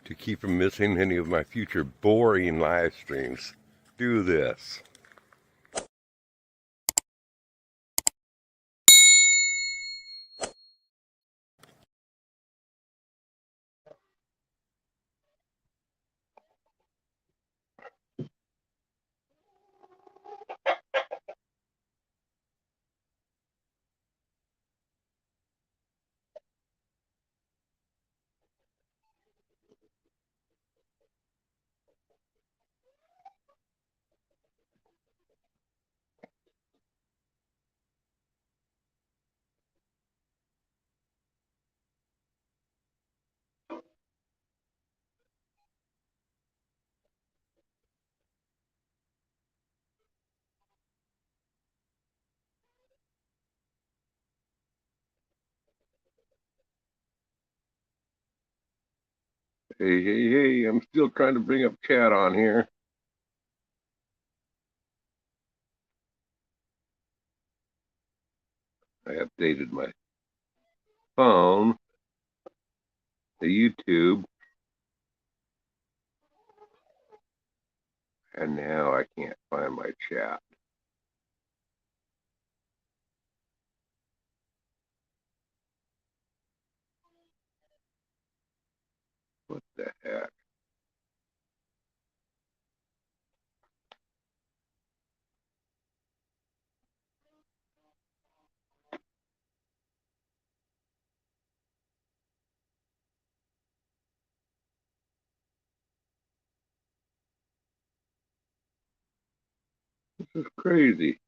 To keep from missing any of my future boring live streams, do this. Hey, I'm still trying to bring up chat on here. I updated my phone, the YouTube, and now I can't find my chat. What the heck? This is crazy.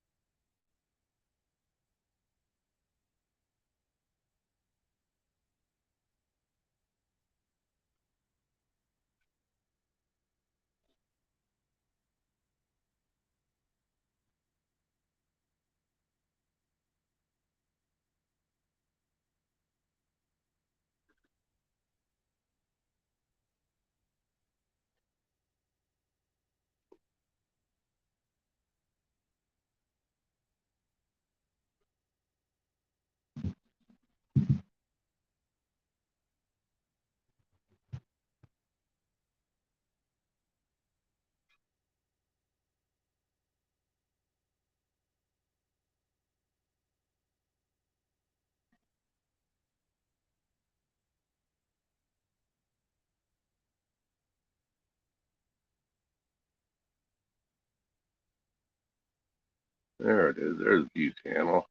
There it is. There's the channel.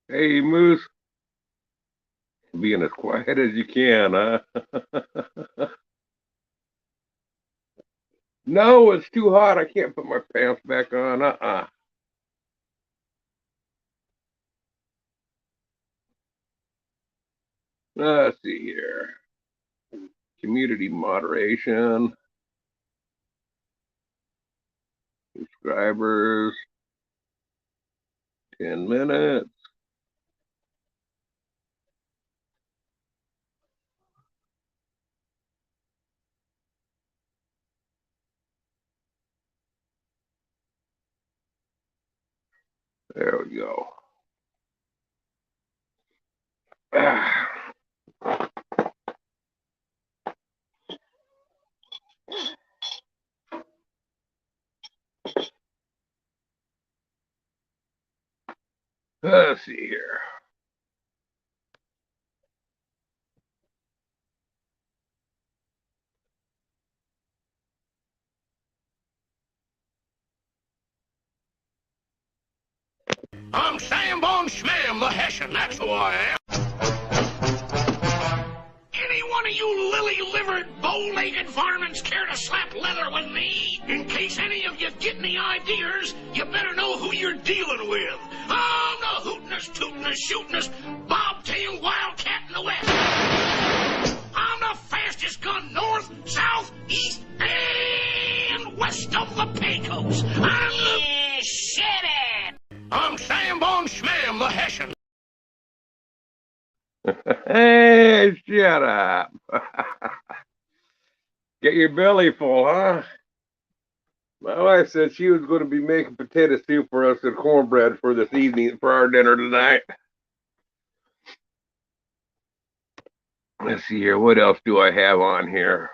Hey, Moose. Being as quiet as you can, huh? No, it's too hot. I can't put my pants back on. Let's see here. Community moderation. Subscribers. 10 minutes. There we go. Let's see here. I'm Sam Bon Schmam, the Hessian, that's who I am. Any one of you lily-livered, bow-legged varmints care to slap leather with me? In case any of you get any ideas, you better know who you're dealing with. I'm the hootin'est, tootin'est, shootin'est, bobtail wildcat in the West. I'm the fastest gun north, south, east, and west of the Pecos. I'm the... shut it! I'm Sam Bon Schmam, the Hessian. Hey, shut up. Get your belly full, huh? My wife said she was going to be making potato soup for us and cornbread for this evening, for our dinner tonight. Let's see here. What else do I have on here?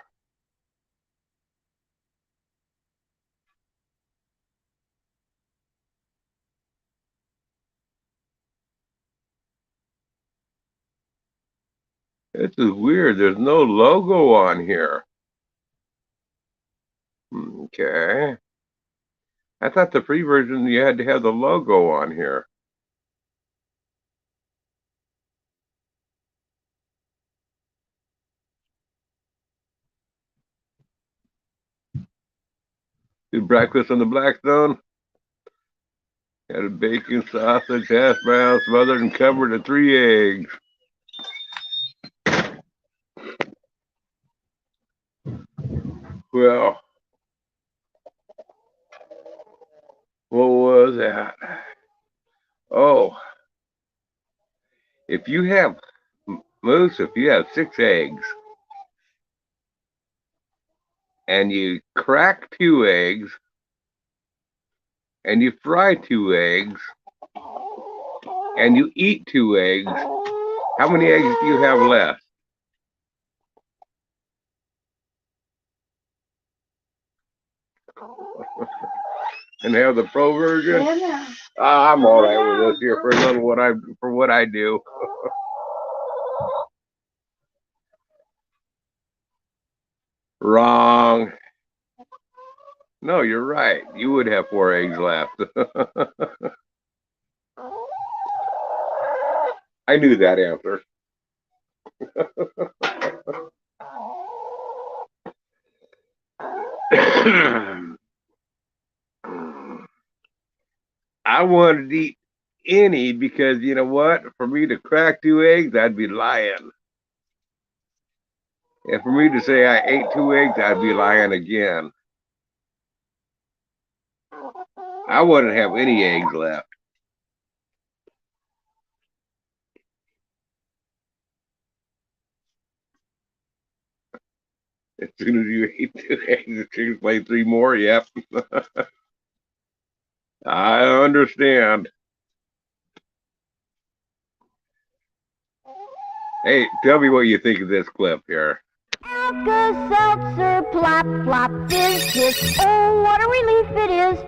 This is weird. There's no logo on here. Okay. I thought the free version you had to have the logo on here. Did breakfast on the Blackstone? Had a bacon, sausage, hash browns, smothered and covered in 3 eggs. Well, what was that? Oh, if you have Moose, if you have 6 eggs and you crack 2 eggs and you fry 2 eggs and you eat 2 eggs, how many eggs do you have left? And have the pro version? I'm all right with this here for a little what I do. Wrong. No, you're right. You would have 4 eggs left. I knew that answer. I wanted to eat any because you know what? For me to crack 2 eggs, I'd be lying. And for me to say I ate 2 eggs, I'd be lying again. I wouldn't have any eggs left. As soon as you ate 2 eggs, the chicken laid 3 more. Yep. I understand. Hey, tell me what you think of this clip here. Alka-Seltzer, plop, plop, fizz, fizz, oh, what a relief it is.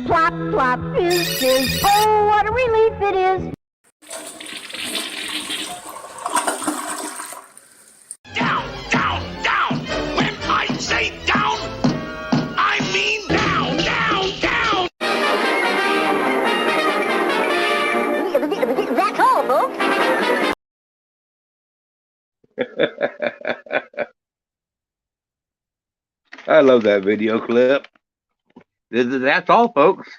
Plop, plop, fizz, fizz, oh, what a relief it is. Down, down, down! When I say down, I mean down, down, down! That's all, folks. I love that video clip. That's all, folks.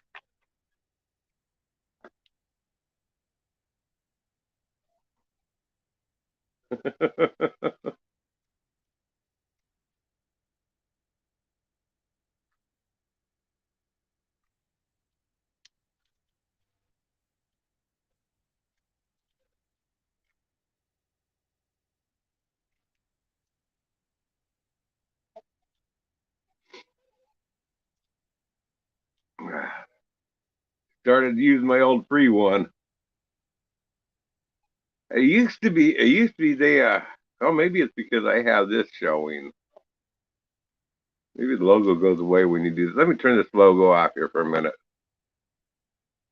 Started using my old free one. It used to be they oh, maybe it's because I have this showing. Maybe the logo goes away when you do this. Let me turn this logo off here for a minute.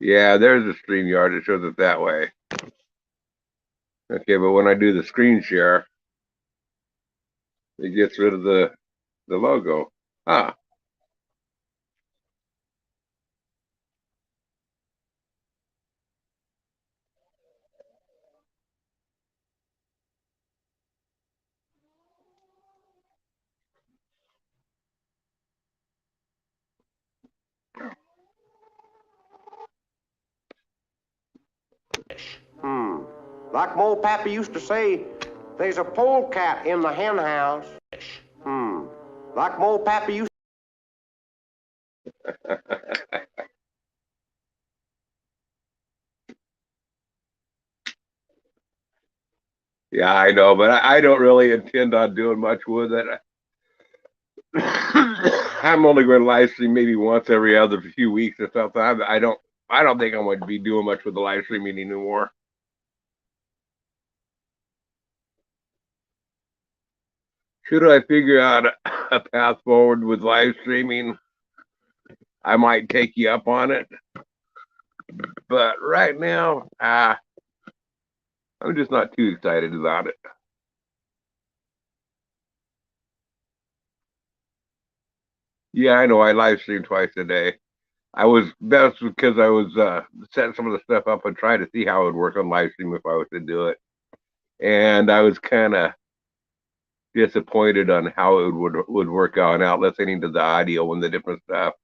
Yeah, there's the StreamYard. It shows it that way. Okay, but when I do the screen share, it gets rid of the logo. Ah. Like my old pappy used to say, there's a polecat in the hen house. Like my old pappy used Yeah, I know, but I don't really intend on doing much with it. I'm only going to live stream maybe once every other few weeks or something. I don't think I'm going to be doing much with the live streaming anymore. Should I figure out a path forward with live streaming, I might take you up on it. But right now, I'm just not too excited about it. Yeah, I know. I live stream twice a day. That's because I was setting some of the stuff up and trying to see how it would work on live stream if I was to do it. And I was kind of disappointed on how it would work out listening to the audio and the different stuff.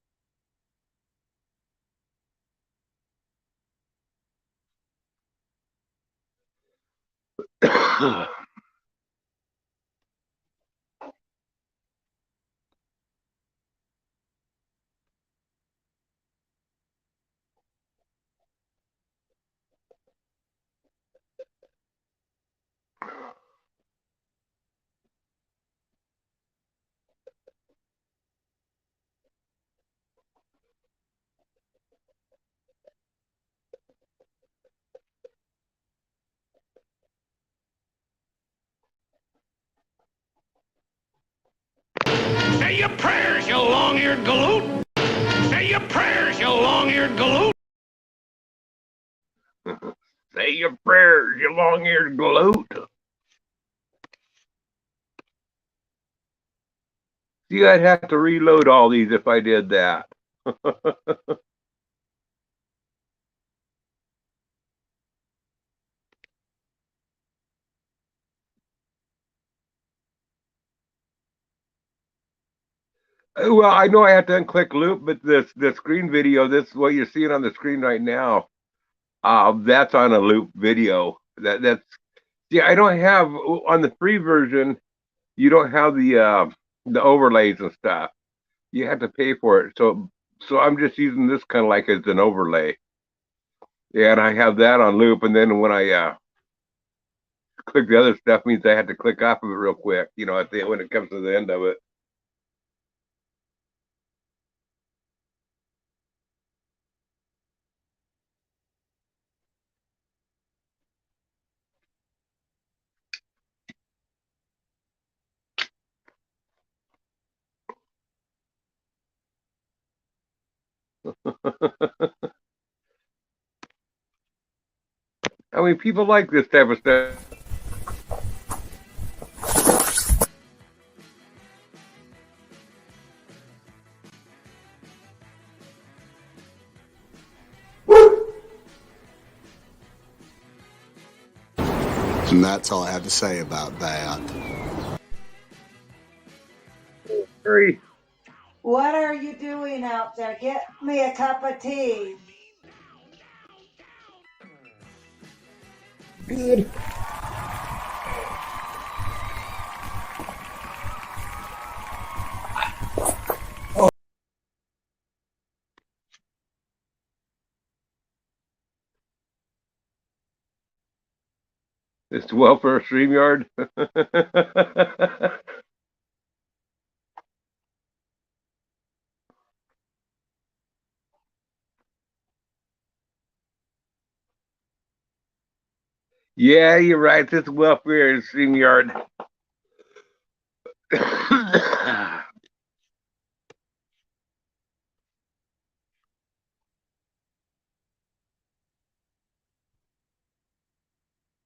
Say your prayers, you long-eared galoot. Say your prayers, you long-eared galoot. Say your prayers, you long-eared galoot. See, I'd have to reload all these if I did that. Well, I know I have to unclick loop, but this screen video, this what you're seeing on the screen right now, that's on a loop video. That's yeah. I don't have on the free version. You don't have the overlays and stuff. You have to pay for it. So I'm just using this kind of like as an overlay. Yeah, and I have that on loop, and then when I click the other stuff, means I have to click off of it real quick. At the when it comes to the end of it. I mean, people like this type of stuff. And that's all I have to say about that. Hurry. What are you doing out there? Get me a cup of tea. Good. It's welfare StreamYard. Yeah, you're right. This welfare StreamYard.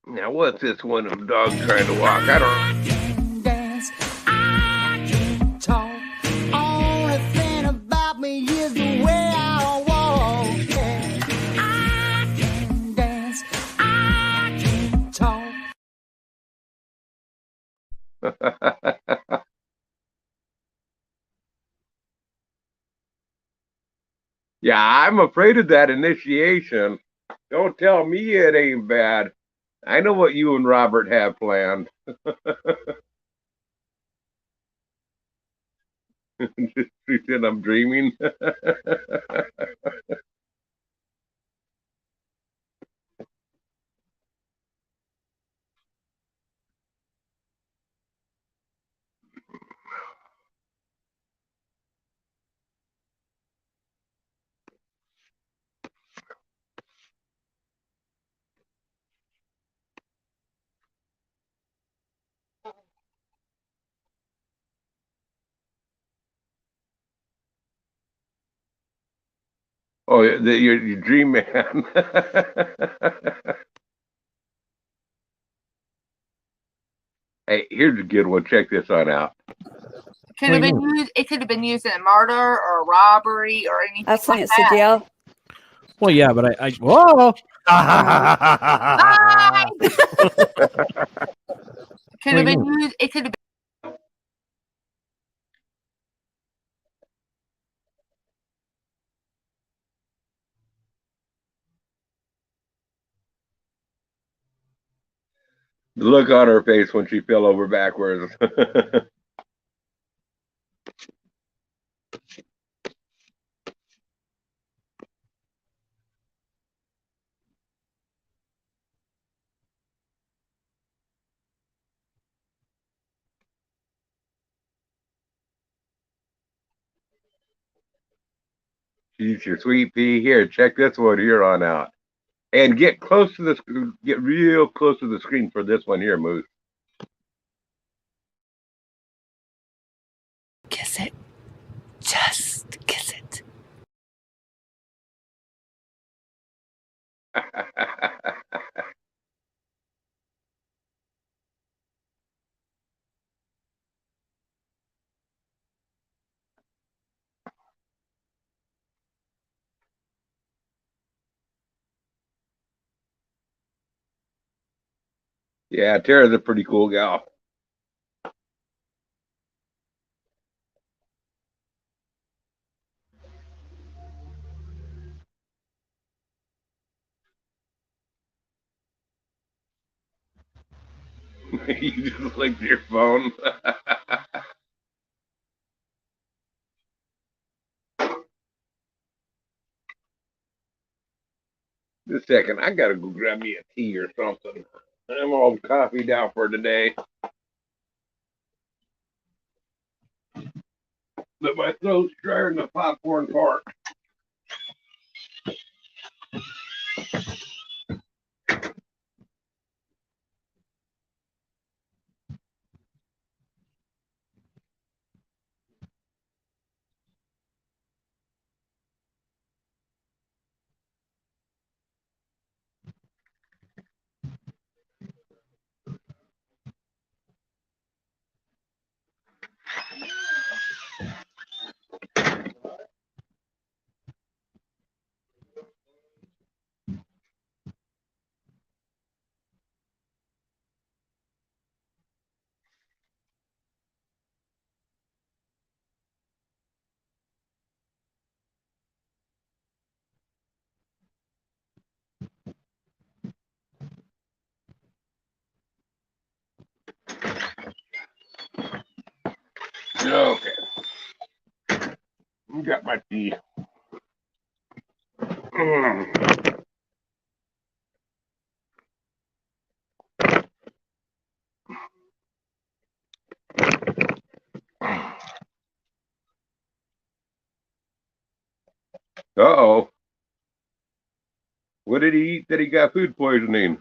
Now, what's this one of dog trying to walk? I don't. Dance, I can talk. Only thing about me is the way I walk. Yeah. I can dance, I can talk. Yeah, I'm afraid of that initiation. Don't tell me it ain't bad. I know what you and Robert have planned. Just pretend I'm dreaming. Oh, your dream man. Hey, here's a good one. Check this one out. Could have been used. It could have been used in a murder or a robbery or anything. I sent like it to that. jail. Well, yeah, but I whoa. Could have been used. It could have The look on her face when she fell over backwards. She's your sweet pea. Here, check this one here on out. And get close to the get real close to the screen for this one here, Moose. Kiss it. Just kiss it. Yeah, Tara's a pretty cool gal. You just licked your phone. Just a second, I gotta go grab me a tea or something. I'm all coffee down for today. But my throat's drier than the popcorn part. Okay. Got my tea. Uh-oh. What did he eat that he got food poisoning?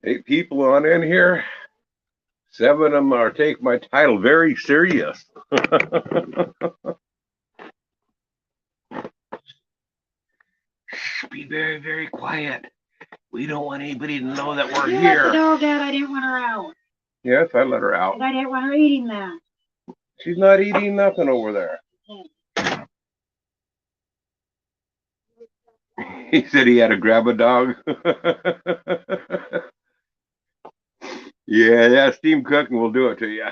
Eight people on in here. 7 of them are take my title very serious. Be very, very quiet. We don't want anybody to know that we're You here. let the dog out. I didn't want her out. Yes, I let her out. And I didn't want her eating that. She's not eating nothing over there. He said he had to grab a dog. Yeah, that steam cooking will do it to you.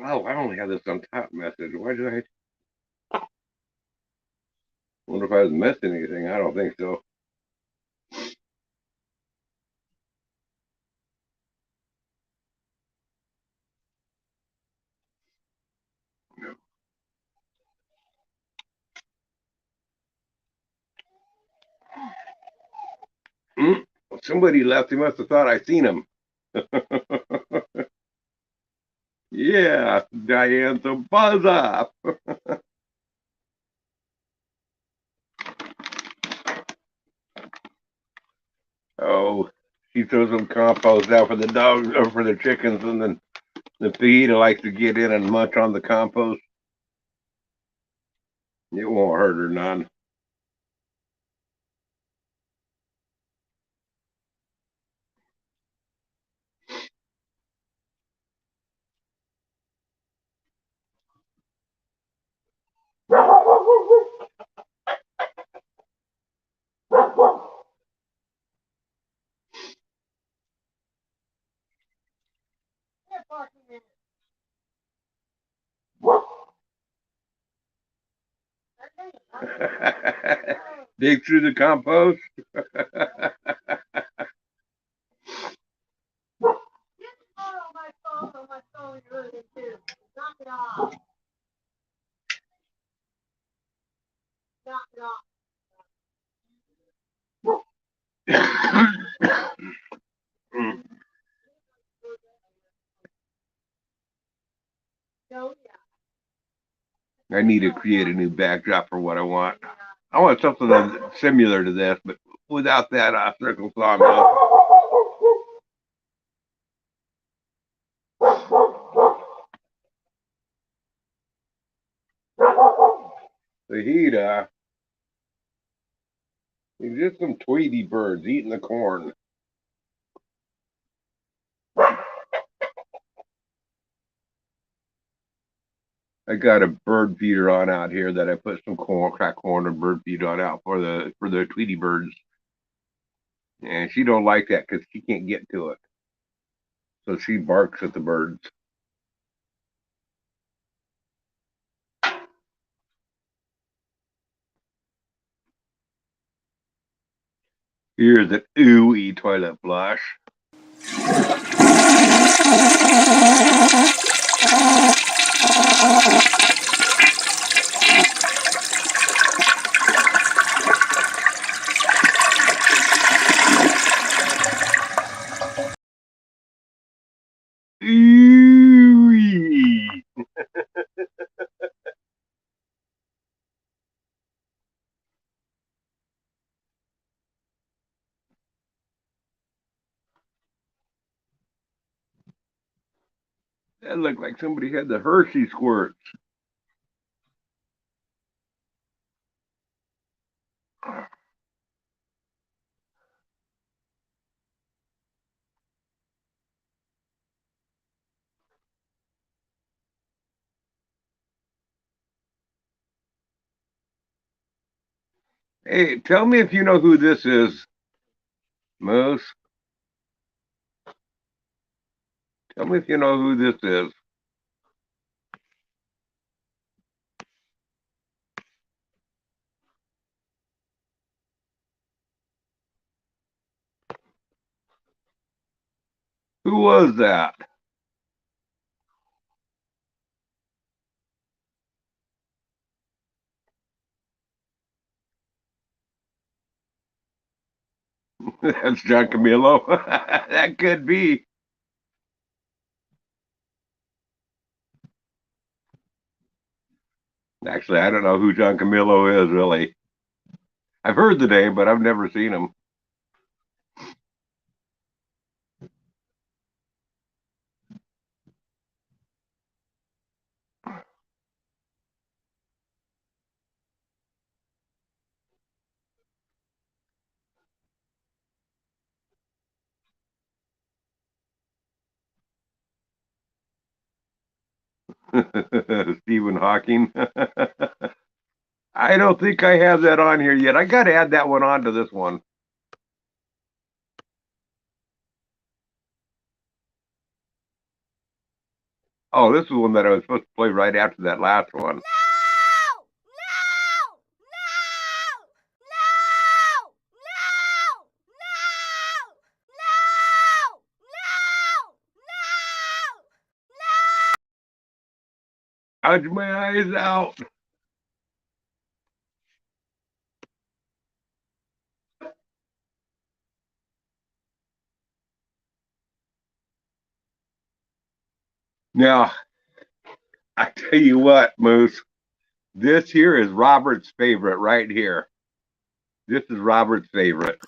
Oh, I only have this on top message. Why did I? Wonder if I was missing anything. I don't think so. Somebody left. He must have thought I seen him. Yeah, Diane, so buzz up. Oh, she throws some compost out for the dogs or for the chickens, and then the fajita likes to get in and munch on the compost. It won't hurt her none. Dig through the compost. I need to create a new backdrop for what I want. I want something that's similar to this, but without that circle sawmill. The heat, is just some Tweety birds eating the corn. I got a bird feeder on out here that I put some corn, cracked corn, and bird feed on out for the Tweety birds, and she don't like that because she can't get to it, so she barks at the birds. Here's an ooey toilet flush. Ooey. That looked like somebody had the Hershey squirts. Hey, tell me if you know who this is, Moose. Tell me if you know who this is. Who was that? That's John Camillo. That could be. Actually, I don't know who John Camillo is, really. I've heard the name, but I've never seen him. Stephen Hawking. I don't think I have that on here yet. I got to add that one on to this one. Oh, this is one that I was supposed to play right after that last one. Gouge my eyes out. Now, I tell you what, Moose, this here is Robert's favorite right here. This is Robert's favorite.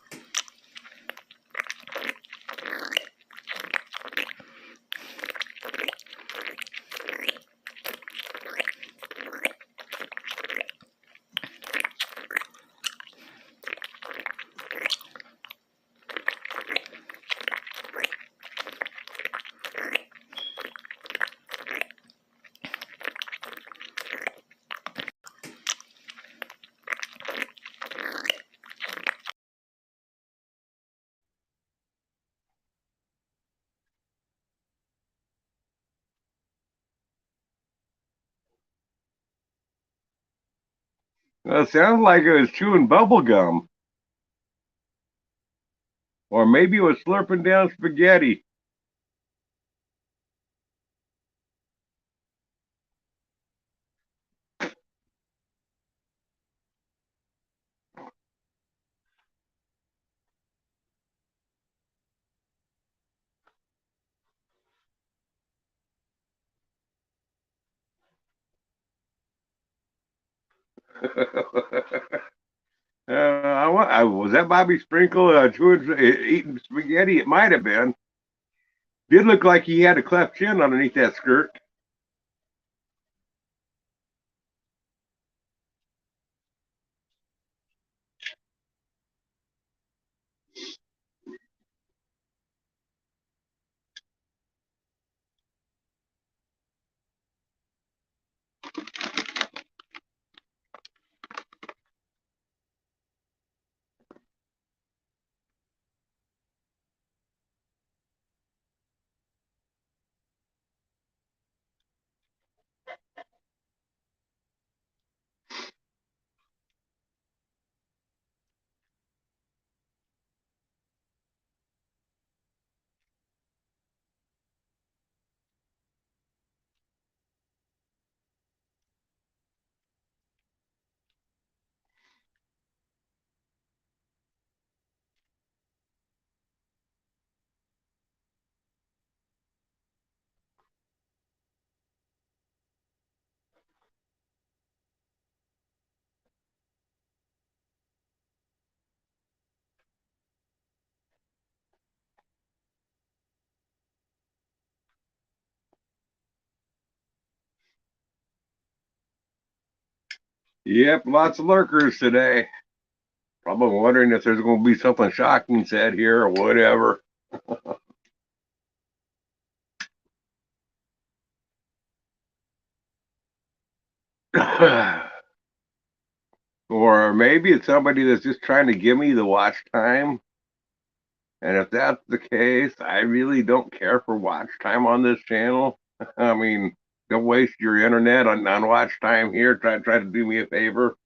Well, it sounds like it was chewing bubble gum. Or maybe it was slurping down spaghetti. Was that Bobby Sprinkle eating spaghetti? It might have been. Did look like he had a cleft chin underneath that skirt. Yep, lots of lurkers today. Probably wondering if there's going to be something shocking said here or whatever. Or maybe it's somebody that's just trying to give me the watch time. And if that's the case, I really don't care for watch time on this channel. I mean, don't waste your internet on watch time here. Try to do me a favor.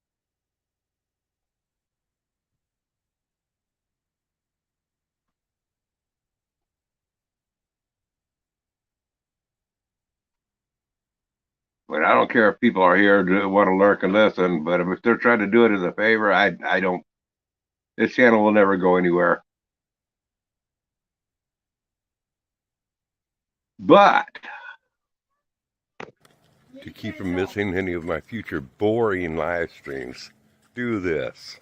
But I don't care if people are here to want to lurk and listen. But if they're trying to do it as a favor, I don't. This channel will never go anywhere. But to keep from missing any of my future boring live streams, do this.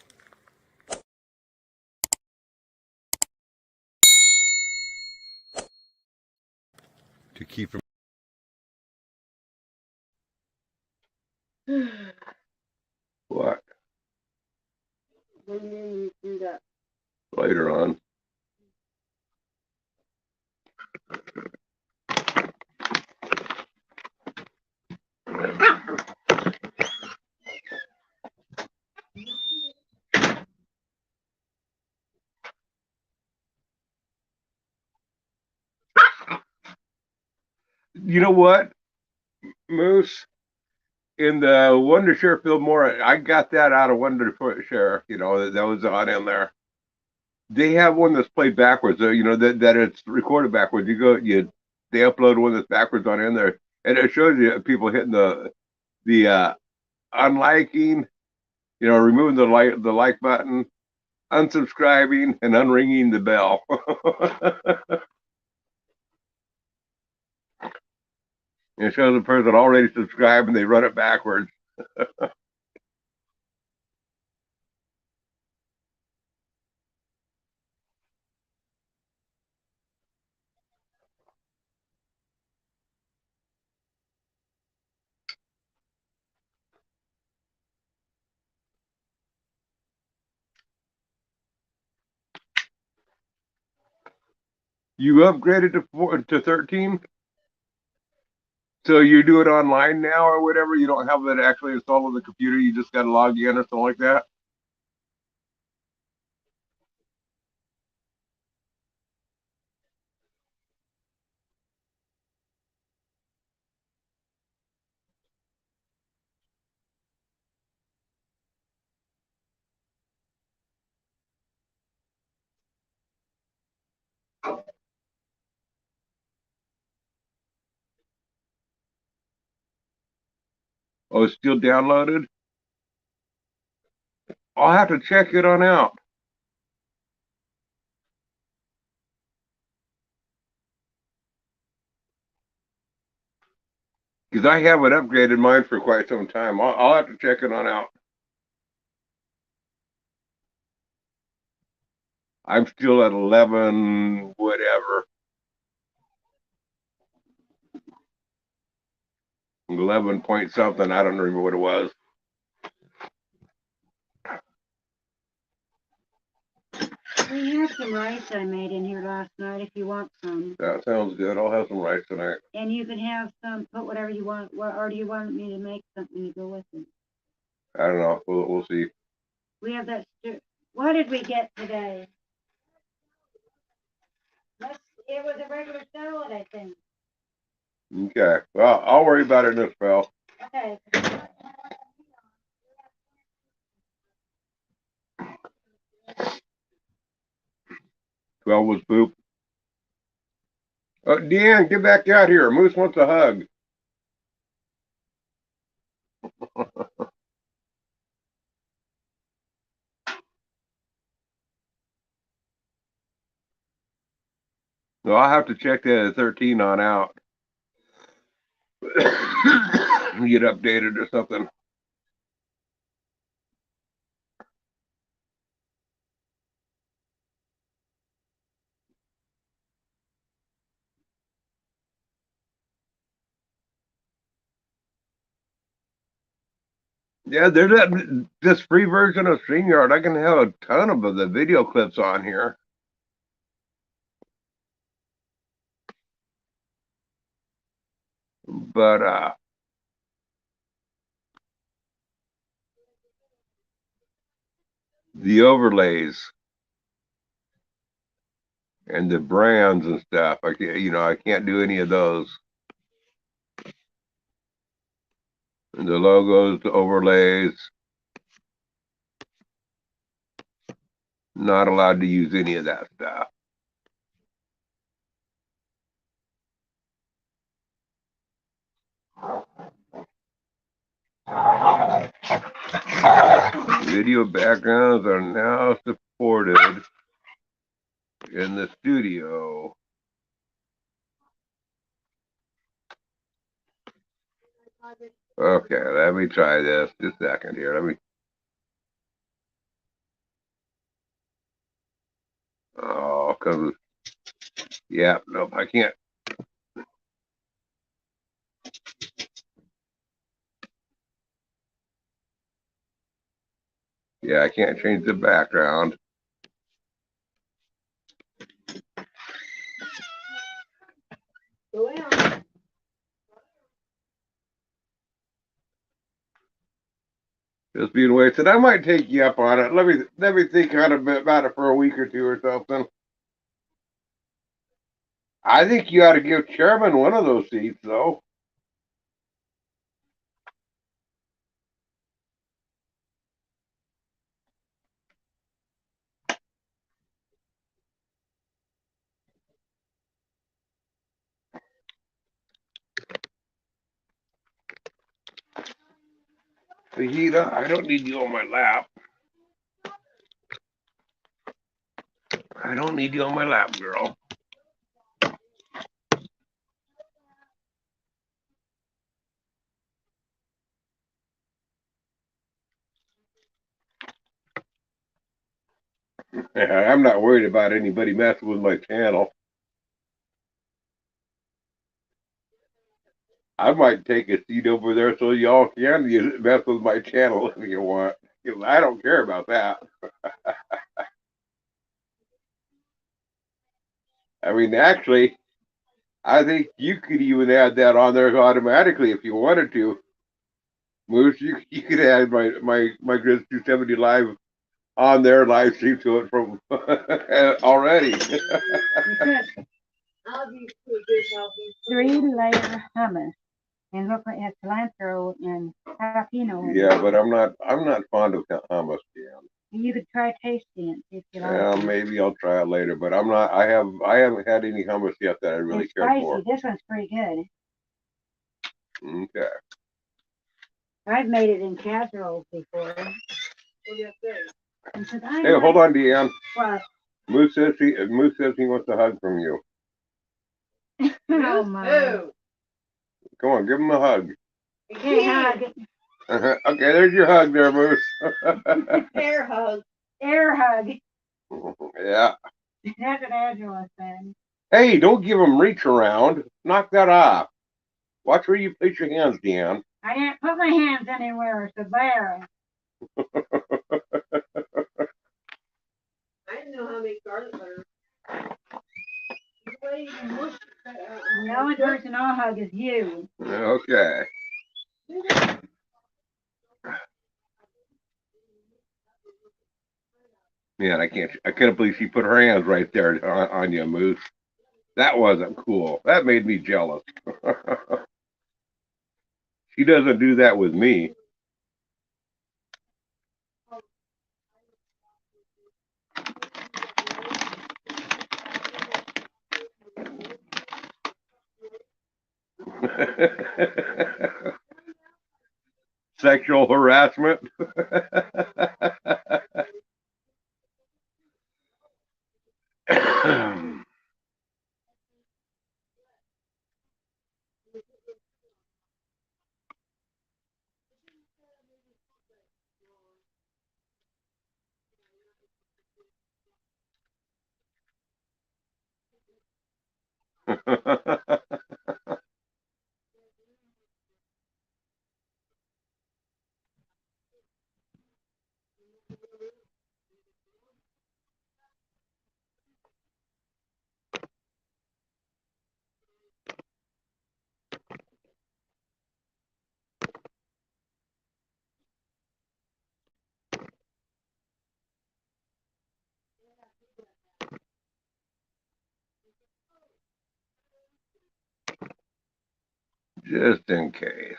To keep from what? Later on. You know what, Moose? In the Wonder Share Fillmore, I got that out of Wonder Share. You know, that was on in there. They have one that's played backwards. You know that it's recorded backwards. They upload one that's backwards on in there, and it shows you people hitting the unliking, you know, removing the like button, unsubscribing, and unringing the bell. And it shows the person already subscribed and they run it backwards. You upgraded to 13? So you do it online now or whatever? You don't have it actually installed on the computer, you just got to log in or something like that? Oh, it's still downloaded? I'll have to check it on out. Because I haven't upgraded mine for quite some time. I'll have to check it on out. I'm still at 11, whatever. 11 point something. I don't remember what it was. We have some rice I made in here last night if you want some. That sounds good. I'll have some rice tonight. And you can have some, put whatever you want, or do you want me to make something to go with it? I don't know. We'll see. We have that, what did we get today? It was a regular salad, I think. Okay. Well, I'll worry about it in this spell. Okay. 12 was poop. Oh, Deanne, get back out here. Moose wants a hug. So I'll have to check that at 13 on out. Get updated or something. Yeah, there's this free version of StreamYard. I can have a ton of the video clips on here. But the overlays and the brands and stuff, I can't do any of those. And the logos, the overlays, not allowed to use any of that stuff. Video backgrounds are now supported in the studio. Okay, let me try this. Just a second here. Let me. Oh, because. Yeah, nope, I can't. Yeah, I can't change the background. Just being wasted. I might take you up on it. Let me think kind of about it for a week or two or something. I think you ought to give Chairman one of those seats, though. Fajita, I don't need you on my lap. I don't need you on my lap, girl. I'm not worried about anybody messing with my channel. I might take a seat over there so y'all can mess with my channel if you want. I don't care about that. I mean, actually, I think you could even add that on there automatically if you wanted to. Moose, you could add my Grizz 270 live on there, live stream to it from already. I'll be 3-layer hummus and look at cilantro and jalapeno. Yeah, but I'm not fond of hummus, Dan. You could try tasting it if you like. Yeah, maybe I'll try it later, but I'm not. I haven't had any hummus yet that I really it's care spicy. for. This one's pretty good. Okay. I've made it in casseroles before. What do you say? Hey, hold on, Deanne. What? Moose says he wants a hug from you. Oh my. Come on, give him a hug. Okay, hug. Okay, there's your hug there, Moose. Air hug. Air hug. Yeah. That's what Angela said. Hey, don't give him reach around. Knock that off. Watch where you place your hands, Deanne. I didn't put my hands anywhere, so there. I didn't know how to make garlic butter. The only person I'll hug is you. Okay. Man, I couldn't believe she put her hands right there on you, Moose. That wasn't cool. That made me jealous. She doesn't do that with me. Sexual harassment. Just in case.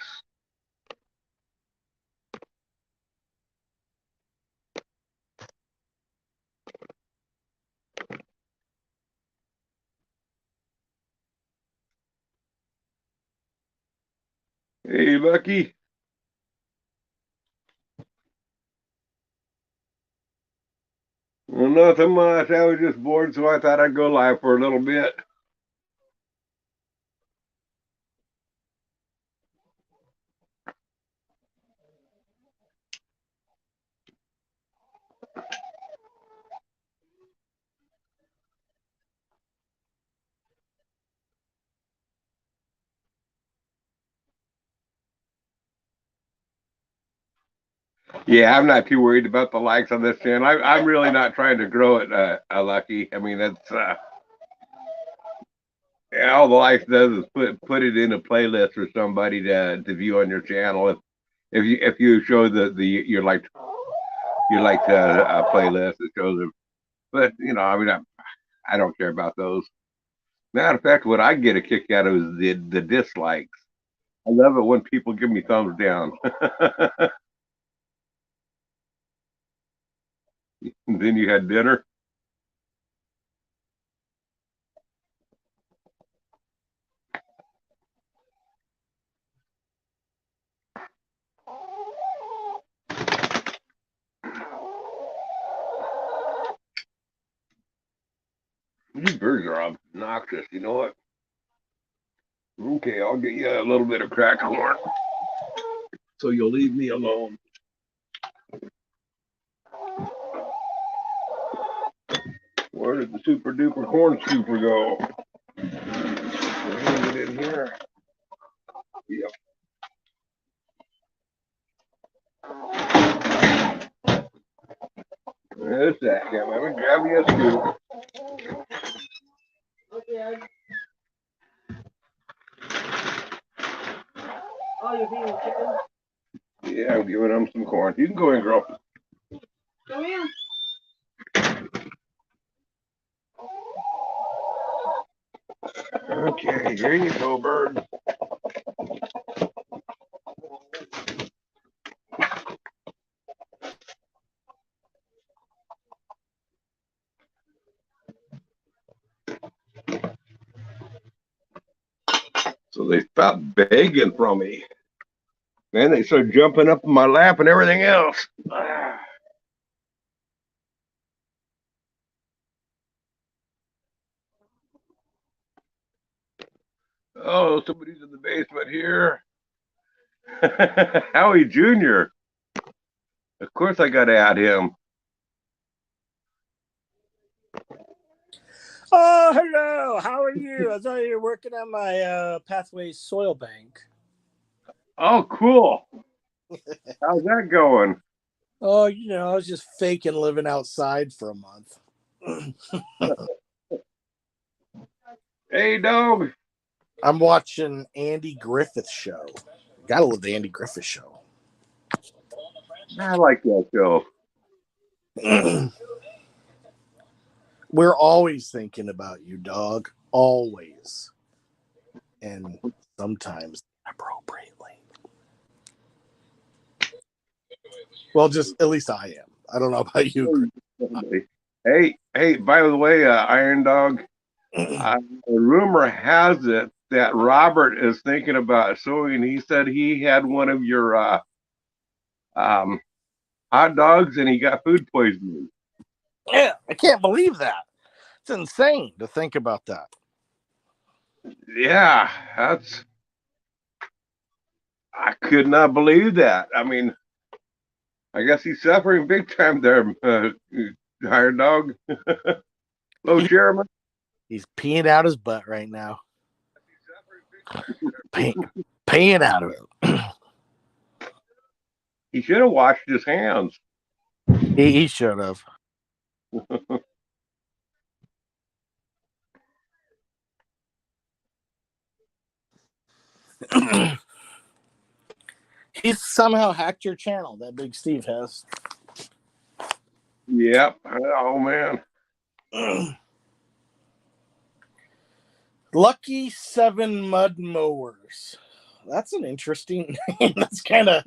Hey, Bucky. Well, nothing much. I was just bored, so I thought I'd go live for a little bit. Yeah, I'm not too worried about the likes on this channel. I'm really not trying to grow it, Lucky. I mean, that's yeah, all the likes does is put it in a playlist for somebody to view on your channel. If you show the your playlist, it shows it. But you know, I mean, I don't care about those. Matter of fact, what I get a kick out of is the dislikes. I love it when people give me thumbs down. And then you had dinner. These birds are obnoxious. You know what? Okay, I'll get you a little bit of cracked corn, so you'll leave me alone. Where did the super duper corn scooper go? Is it in here? Yep. There's that. Yeah, let me grab you a scoop. Oh, you're being chicken? Yeah, I'm giving them some corn. You can go in, girl. Go in. Okay, here you go, bird. So they stopped begging from me. Then they started jumping up in my lap and everything else. Oh, somebody's in the basement here. Howie Jr. Of course I got to add him. Oh, hello. How are you? I thought you were working on my Pathways soil bank. Oh, cool. How's that going? Oh, I was just faking living outside for a month. Hey, dog. I'm watching Andy Griffith show. Gotta love the Andy Griffith show. I like that show. We're always thinking about you, dog. Always. And sometimes appropriately. Well, just at least I am. I don't know about you. Hey, by the way, Iron Dog, the rumor has it that Robert is thinking about suing. He said he had one of your hot dogs and he got food poisoning. Yeah, I can't believe that. It's insane to think about that. Yeah, I could not believe that. I mean, I guess he's suffering big time there, Iron Dog. Hello, Chairman. He's peeing out his butt right now. Peeing out of it. He should have washed his hands. He should have. He's somehow hacked your channel, that Big Steve has. Yep. Oh, man. Lucky 7 Mud Mowers. That's an interesting name. That's kind of,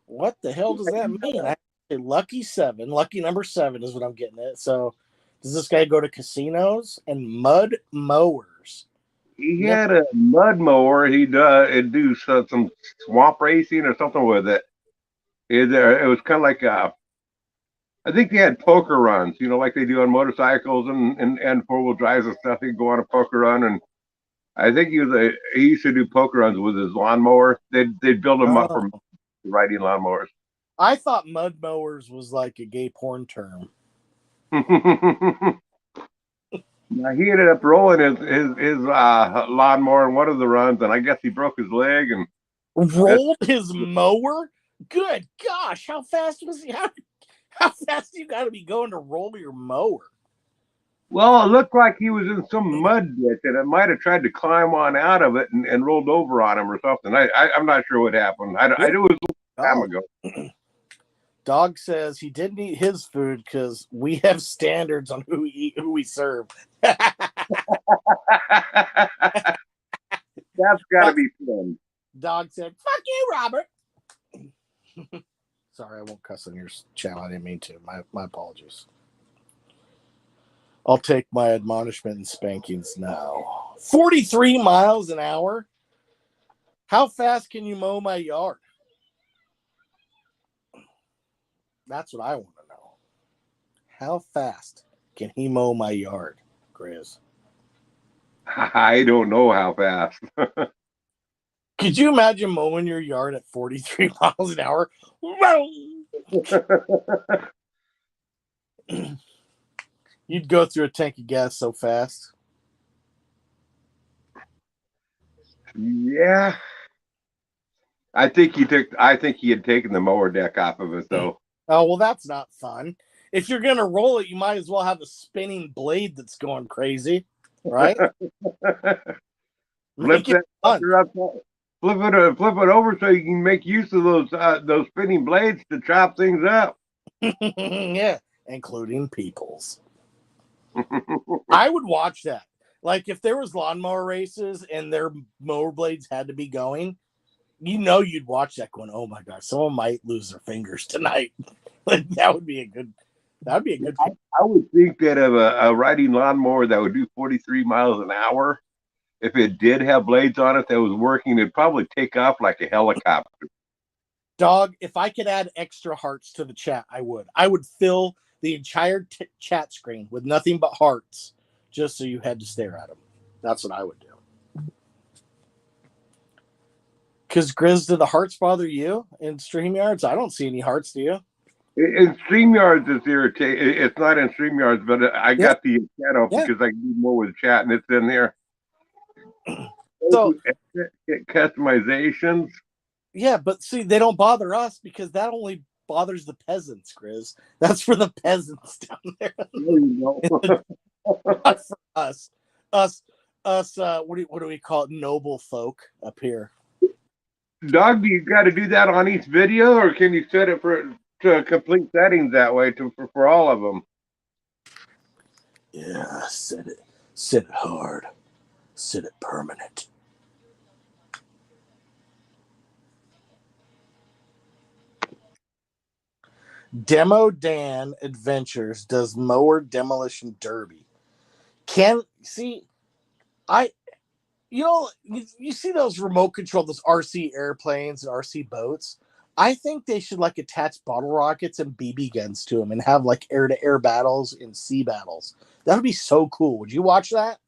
what the hell does that mean? I say Lucky 7. Lucky number 7 is what I'm getting at. So does this guy go to casinos and mud mowers? He had a mud mower. He'd do some swamp racing or something with it. It was kind of like I think they had poker runs, like they do on motorcycles and 4-wheel drives and stuff. He'd go on a poker run, and I think he used to do poker runs with his lawnmower. They'd build him up for riding lawnmowers. I thought mud mowers was like a gay porn term. Now, he ended up rolling his lawnmower in one of the runs, and I guess he broke his leg and rolled his mower. Good gosh, how fast was he? How fast you got to be going to roll your mower? Well, it looked like he was in some mud ditch, and it might have tried to climb on out of it and rolled over on him or something. I'm not sure what happened. I knew it was a long time ago. Dog says he didn't eat his food because we have standards on who we serve. That's got to be fun. Dog said, "Fuck you, Robert." Sorry, I won't cuss on your channel. I didn't mean to. My apologies. I'll take my admonishment and spankings now. 43 miles an hour? How fast can you mow my yard? That's what I want to know. How fast can he mow my yard, Grizz? I don't know how fast. Could you imagine mowing your yard at 43 miles an hour? You'd go through a tank of gas so fast. Yeah. I think he had taken the mower deck off of it though. Oh, well, that's not fun. If you're going to roll it, you might as well have a spinning blade that's going crazy, right? Flip Make it that fun. sucker up, flip it over so you can make use of those spinning blades to chop things up. Yeah, including people's. I would watch that. Like if there was lawnmower races and their mower blades had to be going, you'd watch that going, oh my gosh, someone might lose their fingers tonight. Like that would be a good. I would think that of a riding lawnmower that would do 43 miles an hour, if it did have blades on it that was working, it'd probably take off like a helicopter. Dog, if I could add extra hearts to the chat, I would. I would fill the entire chat screen with nothing but hearts just so you had to stare at them. That's what I would do. Because, Grizz, do the hearts bother you in StreamYards? I don't see any hearts, do you? In StreamYards, it's irritating. It's not in StreamYards, but I got the chat open because I can do more with chat, and it's in there. So, customizations. Yeah, but see, they don't bother us because that only bothers the peasants, Grizz. That's for the peasants down there. Not for us. What do we call it? Noble folk up here. Dog, do you got to do that on each video, or can you set it to complete settings that way for all of them? Yeah, set it hard, set it permanent. Demo Dan Adventures does mower demolition derby. You see those remote control, those RC airplanes and RC boats. I think they should like attach bottle rockets and BB guns to them and have like air-to-air battles and sea battles. That would be so cool. Would you watch that?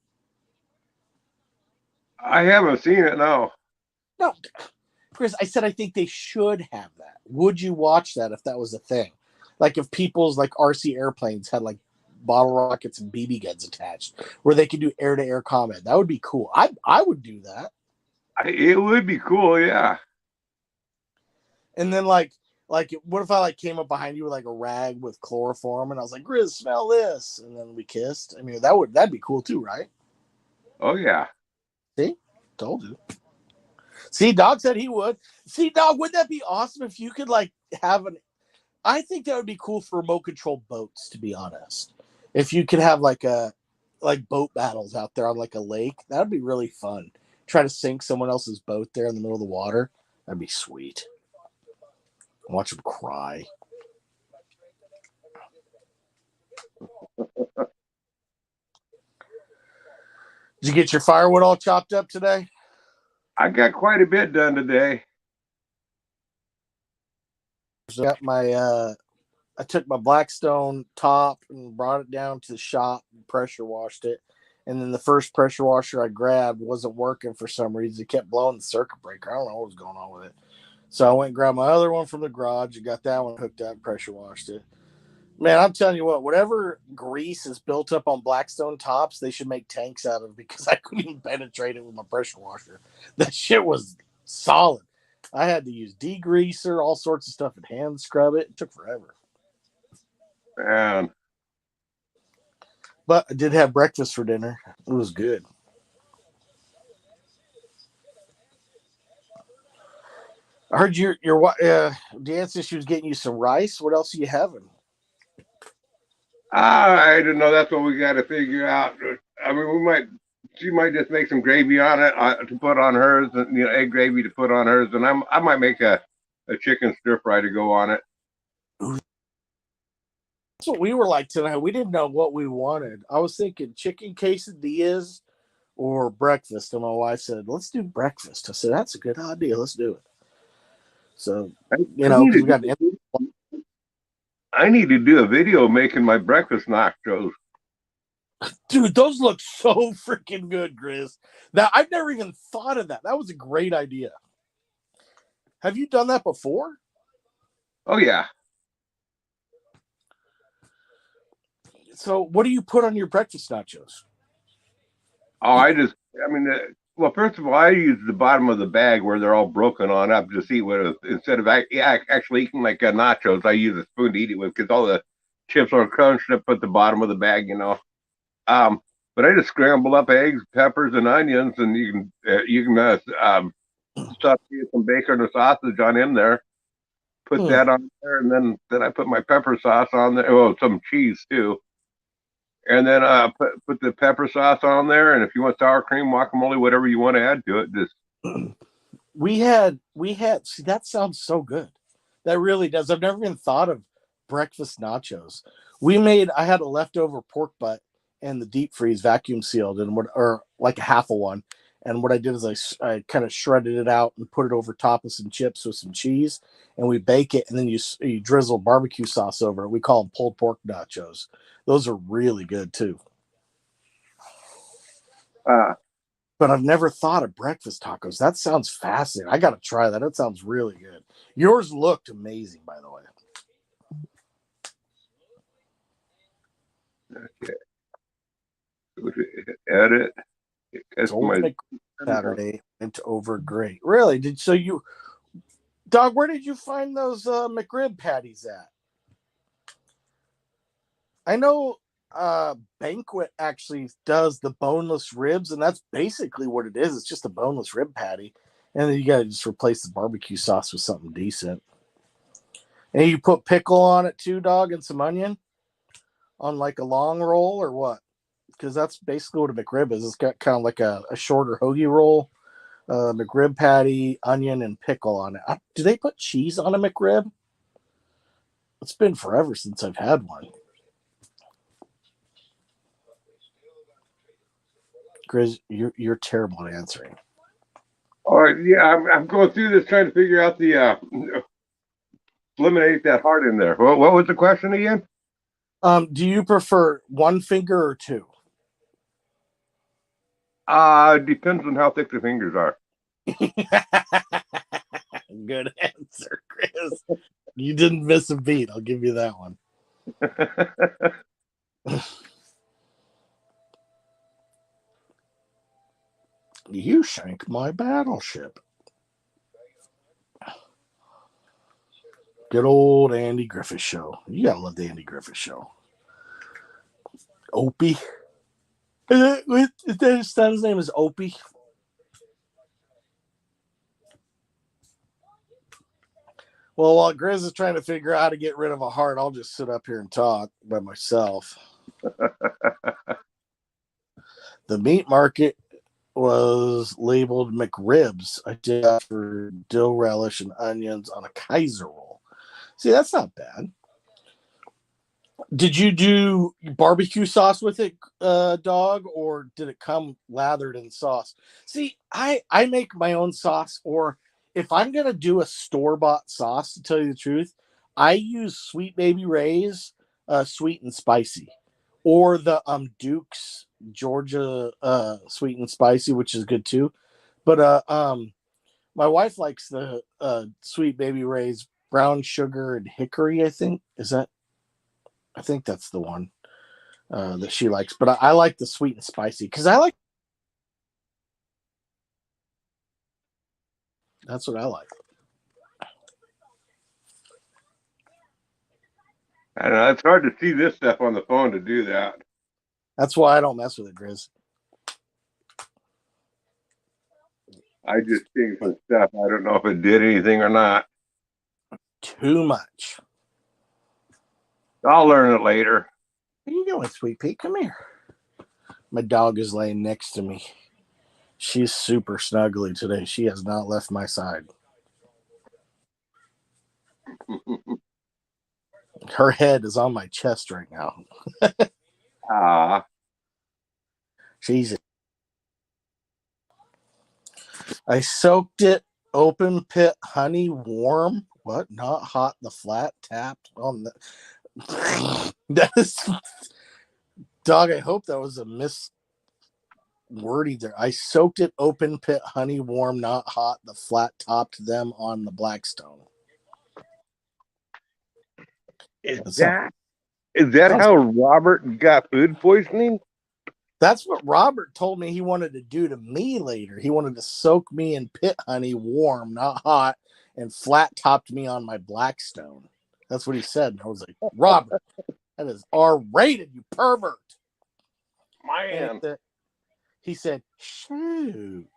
I haven't seen it, no. No, Chris, I said I think they should have that. Would you watch that if that was a thing? Like if people's like RC airplanes had like bottle rockets and BB guns attached where they could do air-to-air combat. That would be cool. I would do that. It would be cool, yeah. And then what if I like came up behind you with like a rag with chloroform and I was like, Grizz, smell this, and then we kissed. I mean, that'd be cool too, right? Oh yeah. See, told you. See, Dog said he would. See, Dog, wouldn't that be awesome if you could like have an? I think that would be cool for remote control boats, to be honest. If you could have like boat battles out there on like a lake, that would be really fun. Try to sink someone else's boat there in the middle of the water. That'd be sweet. Watch them cry. Did you get your firewood all chopped up today? I got quite a bit done today. I took my Blackstone top and brought it down to the shop and pressure washed it. And then the first pressure washer I grabbed wasn't working for some reason. It kept blowing the circuit breaker. I don't know what was going on with it. So I went and grabbed my other one from the garage and got that one hooked up and pressure washed it. Man, I'm telling you what, whatever grease is built up on Blackstone tops, they should make tanks out of because I couldn't even penetrate it with my pressure washer. That shit was solid. I had to use degreaser, all sorts of stuff, and hand scrub it. It took forever. Man. But I did have breakfast for dinner. It was good. I heard your Dan said she was getting you some rice. What else are you having? I don't know. That's what we got to figure out. I mean, she might just make some gravy on it to put on hers, and egg gravy to put on hers, and I might make a chicken stir fry to go on it. That's what we were like tonight. We didn't know what we wanted. I was thinking chicken quesadillas or breakfast, and my wife said, "Let's do breakfast." I said, "That's a good idea. Let's do it." So because we got. I need to do a video making my breakfast nachos. Dude, those look so freaking good, Grizz. Now, I've never even thought of that. That was a great idea. Have you done that before? Oh, yeah. So, what do you put on your breakfast nachos? Oh, well, first of all, I use the bottom of the bag where they're all broken on up to see what instead of actually eating like nachos, I use a spoon to eat it with because all the chips are crunched up at the bottom of the bag, you know. But I just scramble up eggs, peppers, and onions, and you can saute some bacon or sausage on in there. Put that on there, and then I put my pepper sauce on there. Oh, some cheese too. And then put the pepper sauce on there, and if you want sour cream, guacamole, whatever you want to add to it, just We had see, that sounds so good. That really does. I've never even thought of breakfast nachos. I had a leftover pork butt in the deep freeze, vacuum sealed, or like a half of one. And what I did is I kind of shredded it out and put it over top of some chips with some cheese, and we bake it, and then you drizzle barbecue sauce over it. We call them pulled pork nachos. Those are really good too. But I've never thought of breakfast tacos. That sounds fascinating. I got to try that. That sounds really good. Yours looked amazing, by the way. okay. Edit. Ultimate Saturday went over great. Really? Dog? Where did you find those McRib patties at? I know Banquet actually does the boneless ribs, and that's basically what it is. It's just a boneless rib patty, and then you gotta just replace the barbecue sauce with something decent. And you put pickle on it too, dog, and some onion on like a long roll or what? Because that's basically what a McRib is. It's got kind of like a shorter hoagie roll, McRib patty, onion, and pickle on it. Do they put cheese on a McRib? It's been forever since I've had one. Grizz, you're terrible at answering. All right, yeah, I'm going through this trying to figure out the eliminate that heart in there. Well, what was the question again? Do you prefer one finger or two? Depends on how thick the fingers are. Good answer, Chris. You didn't miss a beat. I'll give you that one. You sank my battleship. Good old Andy Griffith Show. You gotta love the Andy Griffith Show. Opie. His son's name is Opie. Well, while Grizz is trying to figure out how to get rid of a heart, I'll just sit up here and talk by myself. The meat market was labeled McRibs. I did that for dill relish and onions on a Kaiser roll. See, that's not bad. Did you do barbecue sauce with it, dog, or did it come lathered in sauce? See, I make my own sauce, or if I'm going to do a store-bought sauce, to tell you the truth, I use Sweet Baby Ray's sweet and spicy, or the Duke's Georgia sweet and spicy, which is good too. But my wife likes the Sweet Baby Ray's brown sugar and hickory, I think. I think that's the one that she likes. But I like the sweet and spicy because that's what I like. I don't know. It's hard to see this stuff on the phone to do that. That's why I don't mess with it, Grizz. I just think some stuff. I don't know if it did anything or not. Too much. I'll learn it later. Where you going, Sweet Pea? Come here. My dog is laying next to me. She's super snuggly today. She has not left my side. Her head is on my chest right now. She's. I soaked it open pit honey warm. What? Not hot. The flat tapped on the. That is. Dog, I hope that was a wording there. I soaked it open pit honey warm, not hot. The flat topped them on the Blackstone. Is that Is that Sounds- how Robert got food poisoning? That's what Robert told me he wanted to do to me later. He wanted to soak me in pit honey, warm, not hot, and flat topped me on my Blackstone. That's what he said. And I was like, Robert, that is R-rated, you pervert. And Man. he said, shoot.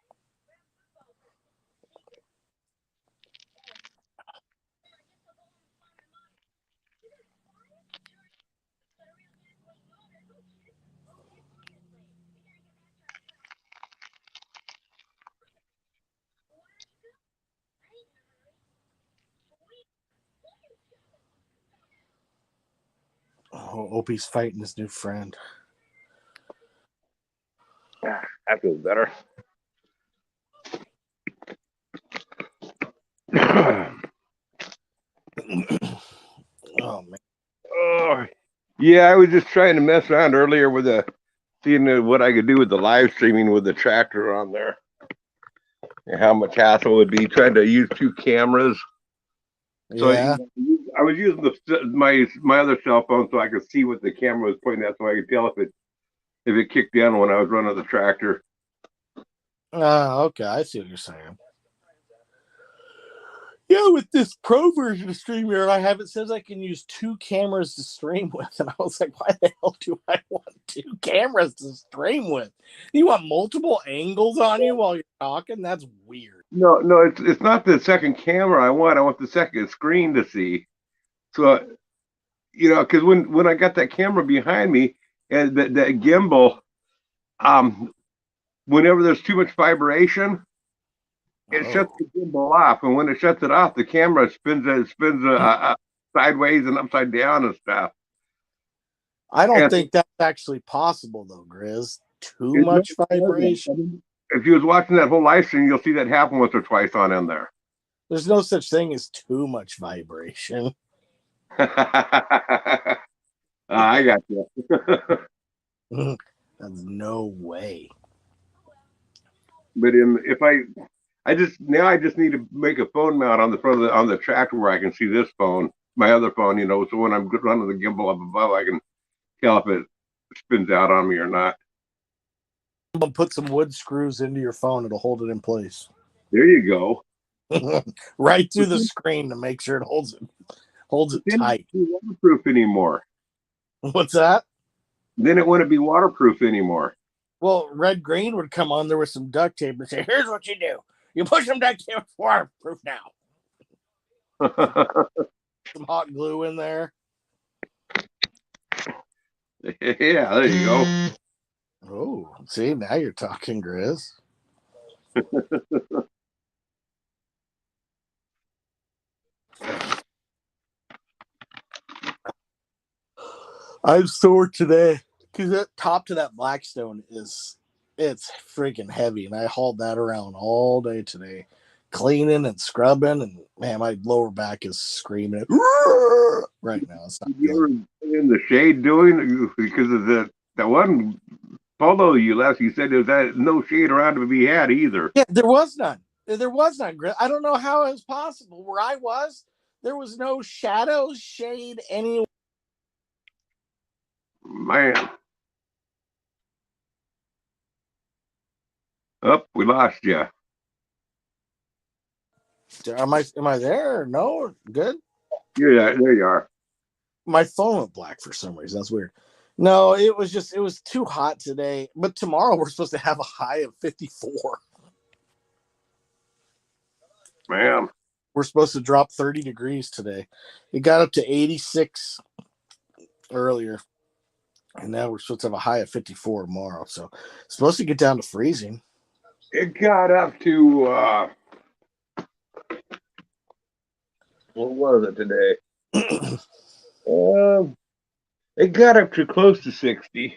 Oh, Opie's fighting his new friend. That feels better. Oh, man. Oh, yeah, I was just trying to mess around earlier with seeing what I could do with the live streaming with the tractor on there. And how much hassle it would be trying to use two cameras. So Yeah. I was using my other cell phone so I could see what the camera was pointing at, so I could tell if it kicked in when I was running the tractor. Okay, I see what you're saying. Yeah, with this pro version of StreamYard I have, it says I can use two cameras to stream with. And I was like, why the hell do I want two cameras to stream with? You want multiple angles on you while you're talking? That's weird. No, it's not the second camera I want the second screen to see. So, because when I got that camera behind me and that gimbal, whenever there's too much vibration, it shuts the gimbal off, and when it shuts it off, the camera spins sideways and upside down and stuff. I don't think that's actually possible, though, Grizz. Too much vibration. If you was watching that whole live stream, you'll see that happen once or twice on in there. There's no such thing as too much vibration. I got you. That's no way. But I just need to make a phone mount on the front of on the tractor where I can see this phone, my other phone, so when I'm running the gimbal up above, I can tell if it spins out on me or not. Put some wood screws into your phone; it'll hold it in place. There you go. Right through the screen to make sure it holds it tight. It wouldn't be waterproof anymore. What's that? Then it wouldn't be waterproof anymore. Well, Red Green would come on there with some duct tape and say, "Here's what you do: you push some duct tape, it's waterproof now." Some hot glue in there. Yeah, there you go. Oh, see, now you're talking, Grizz. I'm sore today because that top to that Blackstone it's freaking heavy, and I hauled that around all day today, cleaning and scrubbing, and man, my lower back is screaming right now. It's not you were in the shade doing because of that one photo you left. You said there's no shade around to be had either. Yeah, there was none. There was none. I don't know how it was possible. Where I was, there was no shadow, shade, anywhere. Man. Oh, we lost you. Am I there? No, good. Yeah, there you are. My phone went black for some reason. That's weird. No, it was too hot today. But tomorrow we're supposed to have a high of 54. Man. We're supposed to drop 30 degrees today. It got up to 86 earlier. And now we're supposed to have a high of 54 tomorrow. So it's supposed to get down to freezing. It got up to what was it today? It got up to close to 60.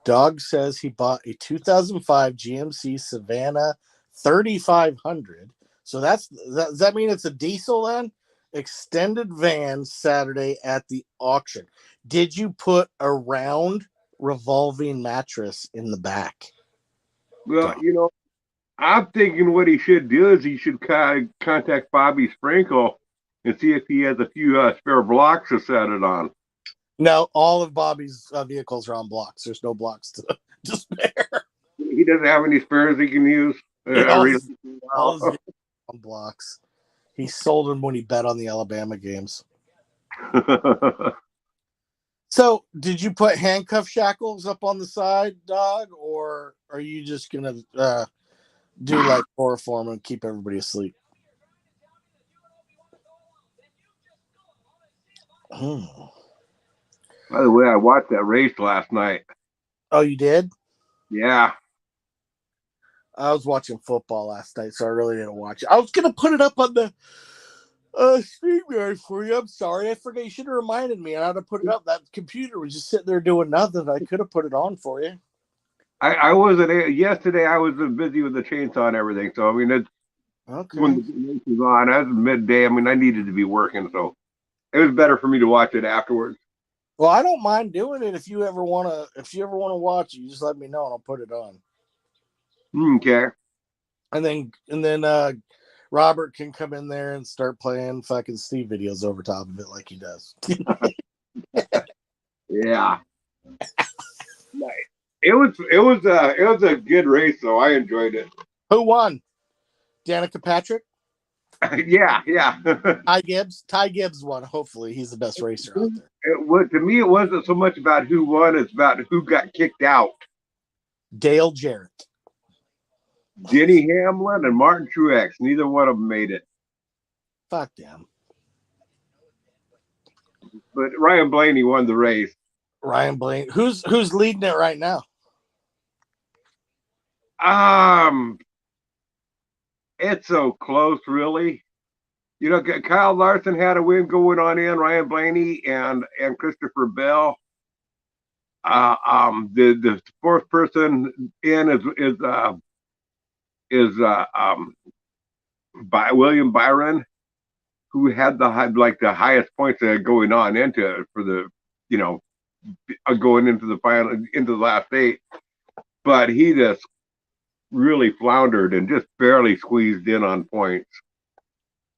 Doug says he bought a 2005 GMC Savannah 3500. So does that mean it's a diesel then? Extended van Saturday at the auction. Did you put a round revolving mattress in the back? Well, I'm thinking what he should do is he should contact Bobby Sprinkle and see if he has a few spare blocks to set it on. No, all of Bobby's vehicles are on blocks. There's no blocks to spare. He doesn't have any spares he can use. All his vehicles on blocks. He sold them when he bet on the Alabama games. So, did you put handcuff shackles up on the side, dog, or are you just gonna do like chloroform and keep everybody asleep? By the way, I watched that race last night. Oh, you did? Yeah. I was watching football last night, so I really didn't watch it. I was gonna put it up on the StreamYard for you. I'm sorry, I forgot. You should have reminded me. I had to put it up. That computer was just sitting there doing nothing. I could have put it on for you. I wasn't yesterday. I was busy with the chainsaw and everything. So I mean, it's okay. When the race was on, I was midday. I mean, I needed to be working, so it was better for me to watch it afterwards. Well, I don't mind doing it if you ever wanna watch it. You just let me know and I'll put it on. Okay. And then Robert can come in there and start playing fucking Steve videos over top of it like he does. Yeah. Nice. It was a good race, though. I enjoyed it. Who won? Danica Patrick? Yeah. Ty Gibbs won. Hopefully, he's the best racer out there. To me, it wasn't so much about who won; it's about who got kicked out. Dale Jarrett, Denny Hamlin, and Martin Truex. Neither one of them made it. Fuck them. But Ryan Blaney won the race. Ryan Blaney, who's leading it right now? It's so close, really. You know, Kyle Larson had a win going on in Ryan Blaney and Christopher Bell. The fourth person in is by William Byron, who had the highest points going on into for the going into the final into the last 8, but he just really floundered and just barely squeezed in on points.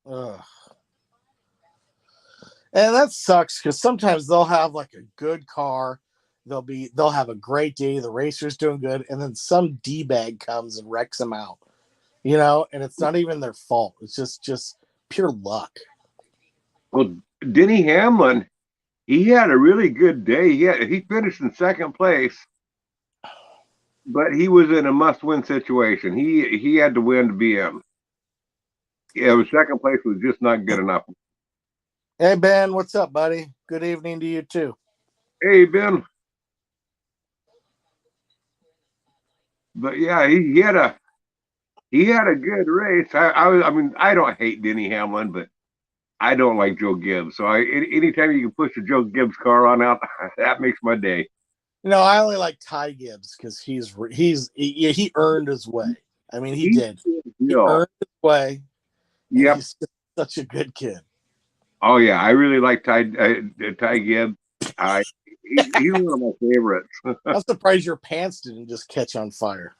Ugh. And that sucks because sometimes they'll have like a good car, they'll have a great day, the racer's doing good, and then some D-bag comes and wrecks them out, and it's not even their fault. It's just pure luck. Well, Denny Hamlin, he had a really good day. He finished in second place, but he was in a must-win situation. He had to win to be him. Yeah, second place was just not good enough. Hey, Ben, what's up, buddy? Good evening to you, too. Hey, Ben. But yeah, he had a good race. I mean, I don't hate Denny Hamlin, but I don't like Joe Gibbs. So anytime you can push a Joe Gibbs car on out, that makes my day. I only like Ty Gibbs because he earned his way. I mean, he did. He earned his way. Yep. He's such a good kid. Oh yeah, I really like Ty Gibbs. He's one of my favorites. I'm surprised your pants didn't just catch on fire.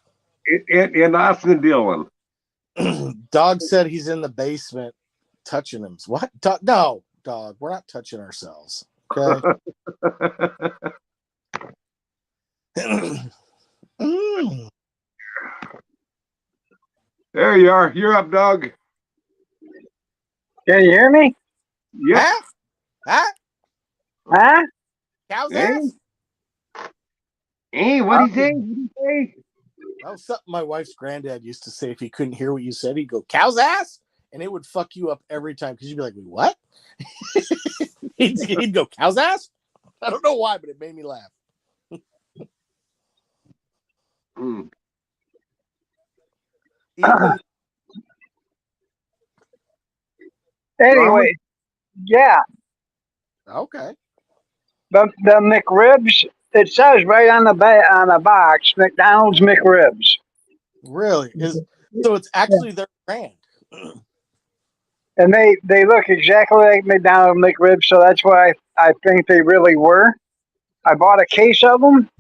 And Austin Dillon. Dog said he's in the basement touching him. What? No, dog. We're not touching ourselves. Okay. There you are. You're up, dog. Can you hear me? Yeah. Huh? Cow's Hey. ass? Hey, what'd he say? That was something my wife's granddad used to say. If he couldn't hear what you said, he'd go, "Cow's ass?" And it would fuck you up every time because you'd be like, "Wait, what?" he'd go, "Cow's ass?" I don't know why, but it made me laugh. Anyway, yeah. Okay. The McRibs, it says right on the box, McDonald's McRibs. Really? So it's actually their brand. And they look exactly like McDonald's McRibs, so that's why I think they really were. I bought a case of them,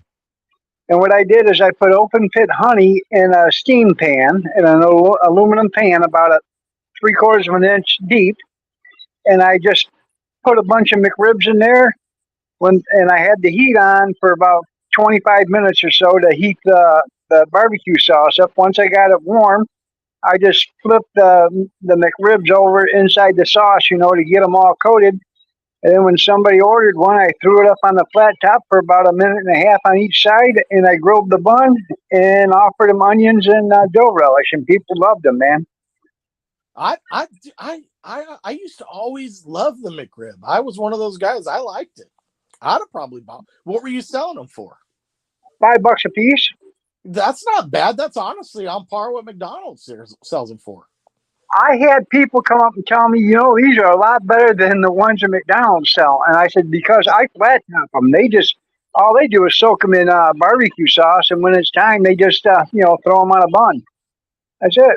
and what I did is I put open pit honey in a steam pan, in an aluminum pan about 3/4 of an inch deep, and I just put a bunch of McRibs in there, and I had the heat on for about 25 minutes or so to heat the barbecue sauce up. Once I got it warm, I just flipped the McRibs over inside the sauce, to get them all coated. And then when somebody ordered one, I threw it up on the flat top for about a minute and a half on each side, and I grilled the bun and offered them onions and dill relish, and people loved them, man. I used to always love the McRib. I was one of those guys. I liked it. I'd have probably bought. What were you selling them for? $5 a piece. That's not bad. That's honestly on par with McDonald's sells them for. I had people come up and tell me, these are a lot better than the ones that McDonald's sell. And I said, because I flat top them. All they do is soak them in barbecue sauce. And when it's time, they just, throw them on a bun. That's it.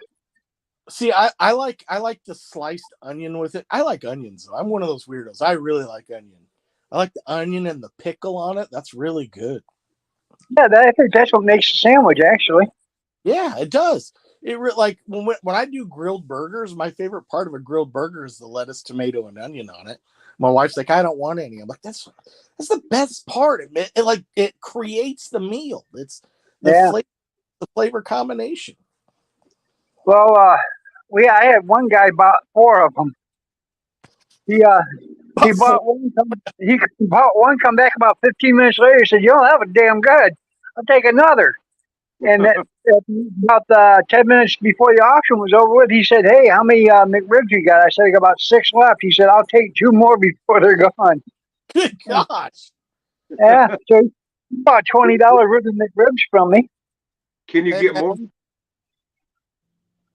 See, I like the sliced onion with it. I like onions, though. I'm one of those weirdos. I really like onion. I like the onion and the pickle on it. That's really good. Yeah, I think that's what makes the sandwich, actually. Yeah, it does. Like when I do grilled burgers, my favorite part of a grilled burger is the lettuce, tomato, and onion on it. My wife's like, I don't want any. I'm like, that's the best part. It creates the meal. It's the flavor combination. Well, I had one guy bought 4 of them. He bought one. He bought one. Come back about 15 minutes later. He said, that was damn good. I'll take another. And about 10 minutes before the auction was over with, he said, hey, how many McRibs you got? I said, I got about 6 left. He said, I'll take 2 more before they're gone. Good gosh. Yeah. So he bought $20 worth of McRibs from me. Can you get more?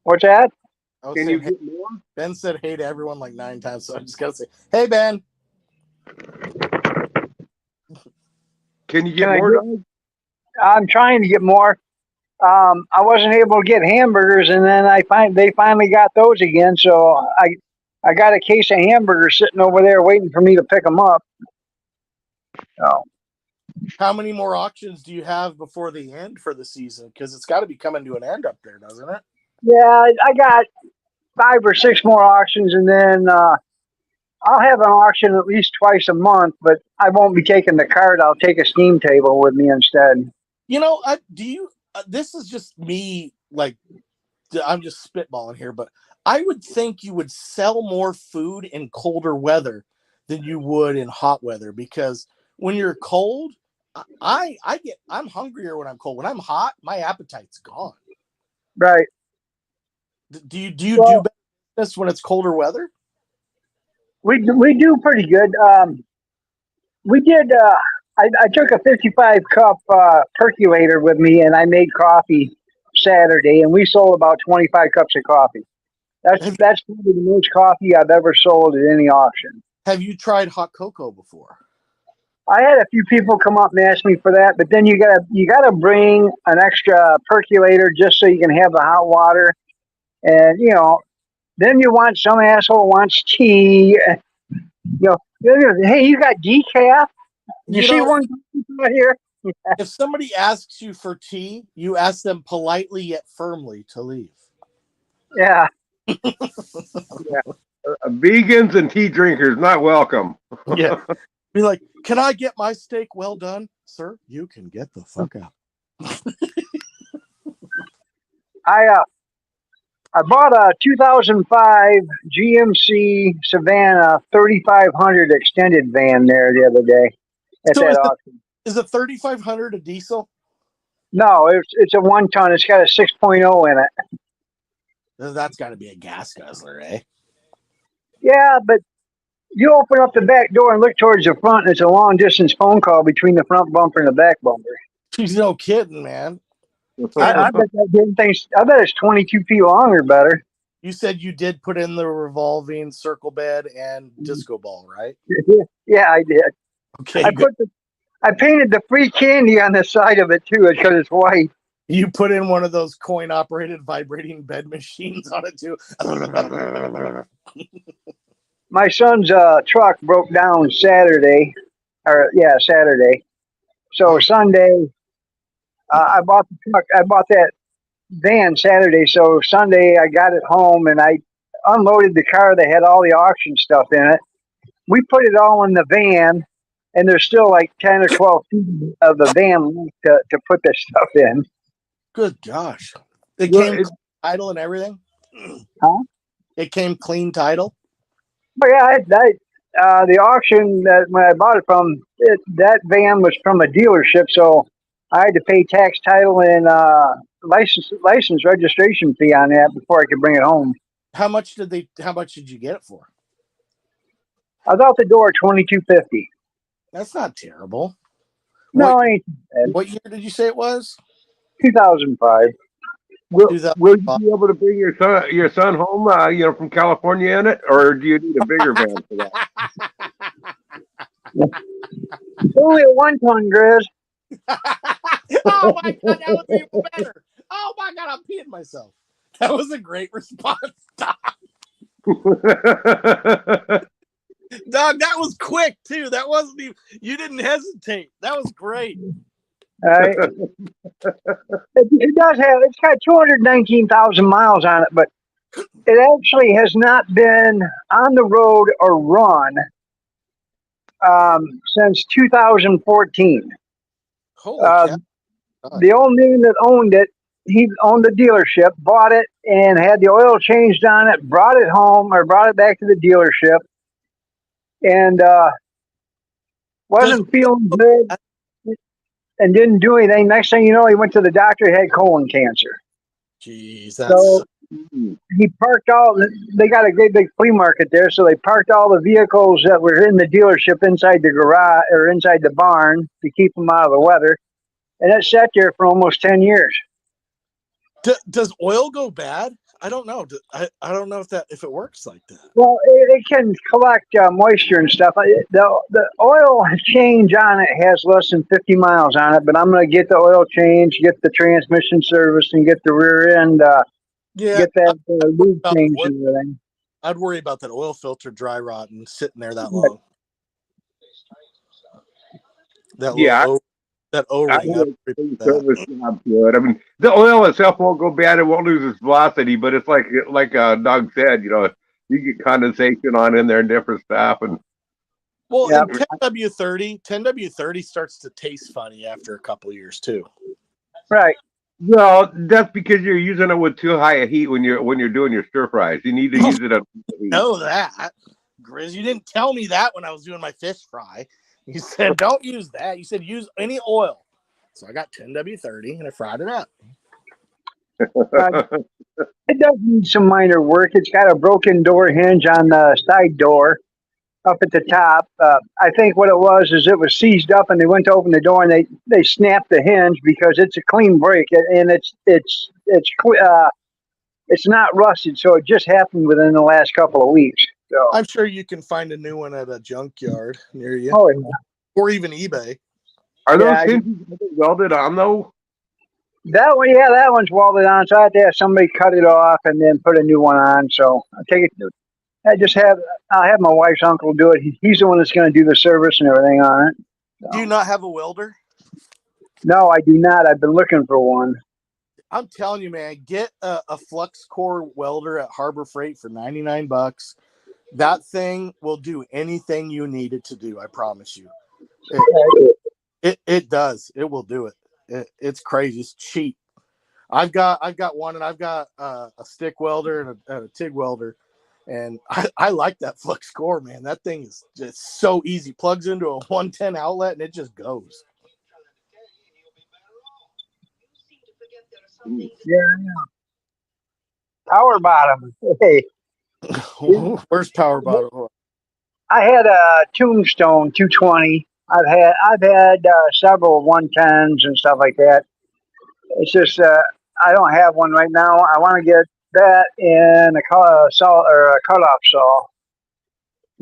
What's that? Can you get more? Ben said hey to everyone like 9 times, so I'm just going to say, hey, Ben. Can you get more? I'm trying to get more. I wasn't able to get hamburgers, and then they finally got those again. So I got a case of hamburgers sitting over there waiting for me to pick them up. So, how many more auctions do you have before the end for the season? Because it's got to be coming to an end up there, doesn't it? Yeah, I got 5 or 6 more auctions, and then I'll have an auction at least twice a month. But I won't be taking the card. I'll take a steam table with me instead. This is just me, like, I'm just spitballing here, but I would think you would sell more food in colder weather than you would in hot weather, because when you're cold, I'm hungrier when I'm cold. When I'm hot, my appetite's gone. Right. Do you do business when it's colder weather? We do pretty good. We did. I took a 55 cup percolator with me, and I made coffee Saturday, and we sold about 25 cups of coffee. That's probably the most coffee I've ever sold at any auction. Have you tried hot cocoa before? I had a few people come up and ask me for that, but then you gotta bring an extra percolator just so you can have the hot water, and then some asshole wants tea. Hey, you got decaf? You see one right here? If somebody asks you for tea, you ask them politely yet firmly to leave. Yeah. Vegans and tea drinkers not welcome. Yeah. Be like, can I get my steak well done? Sir, you can get the fuck out. I bought a 2005 GMC Savannah 3500 extended van there the other day at that auction. Is a 3500 a diesel? No, it's a 1-ton. It's got a 6.0 in it. That's got to be a gas guzzler, eh? Yeah, but you open up the back door and look towards the front, and it's a long distance phone call between the front bumper and the back bumper. She's no kidding, man. I bet it's 22 feet long or better. You said you did put in the revolving circle bed and disco ball, right? Yeah, I did. Okay. I painted the free candy on the side of it too, because it's white. You put in one of those coin-operated vibrating bed machines on it too. My son's truck broke down Saturday. So Sunday, I bought the truck. I bought that van Saturday. So Sunday, I got it home and I unloaded the car that had all the auction stuff in it. We put it all in the van, and there's still like 10 or 12 feet of the van left to put this stuff in. Good gosh. It Well, came clean title and everything? Huh? It came clean title? But yeah, the auction that when I bought it from, that van was from a dealership, so I had to pay tax, title, and license registration fee on that before I could bring it home. How much did you get it for? I was out the door $22.50. That's not terrible. No, it ain't too bad. What year did you say it was? 2005. Will you be able to bring your son home, from California in it, or do you need a bigger van for that? It's only a 1-ton, Grizz. Oh my god, that was even better. Oh my god, I'm peeing myself. That was a great response, Doc. Doc, that was quick too. That wasn't even, you didn't hesitate. That was great. It does have, it's got 219,000 miles on it, but it actually has not been on the road or run since 2014. Holy cow. The old man that owned it, he owned the dealership, bought it, and had the oil changed on it, brought it home or brought it back to the dealership, and wasn't feeling good and didn't do anything. Next thing you know, he went to the doctor, he had colon cancer. Jeez, so he parked they got a great big flea market there, so they parked all the vehicles that were in the dealership inside the garage or inside the barn to keep them out of the weather. And it sat there for almost 10 years. Does oil go bad? I don't know. I don't know if it works like that. Well, it can collect moisture and stuff. The oil change on it has less than 50 miles on it, but I'm going to get the oil change, get the transmission service, and get the rear end, get that lube change and everything. I'd worry about that oil filter dry rotting sitting there that long. That O-ring. Service job to it. I mean, the oil itself won't go bad. It won't lose its velocity, but it's like Doug said, you get condensation on in there and different stuff. And well, and 10W30 starts to taste funny after a couple of years too. Right. Well, that's because you're using it with too high a heat when you're doing your stir fries. You need to use it at know that, Grizz. You didn't tell me that when I was doing my fish fry. You said don't use that. You said use any oil. So I got 10W30 and I fried it up. It does need some minor work. It's got a broken door hinge on the side door up at the top. I think what it was is it was seized up and they went to open the door and they snapped the hinge because it's a clean break and it's not rusted. So it just happened within the last couple of weeks. So I'm sure you can find a new one at a junkyard near you. Oh, yeah. Or even eBay. Are those hinges welded on though? That one, yeah, that one's welded on. So I had to have somebody cut it off and then put a new one on. So I'll have my wife's uncle do it. He's the one that's going to do the service and everything on it. So. Do you not have a welder? No, I do not. I've been looking for one. I'm telling you, man, get a flux core welder at Harbor Freight for $99. That thing will do anything you need it to do. I promise you. It does. It will do it. It's crazy. It's cheap. I've got one, and I've got a stick welder and a TIG welder, and I like that flux core, man. That thing is just so easy. Plugs into a 110 outlet, and it just goes. Yeah. Power bottom. Hey. Where's power bottom? I had a Tombstone 220. I've had several 110s and stuff like that. It's just I don't have one right now. I want to get that in a cutoff saw.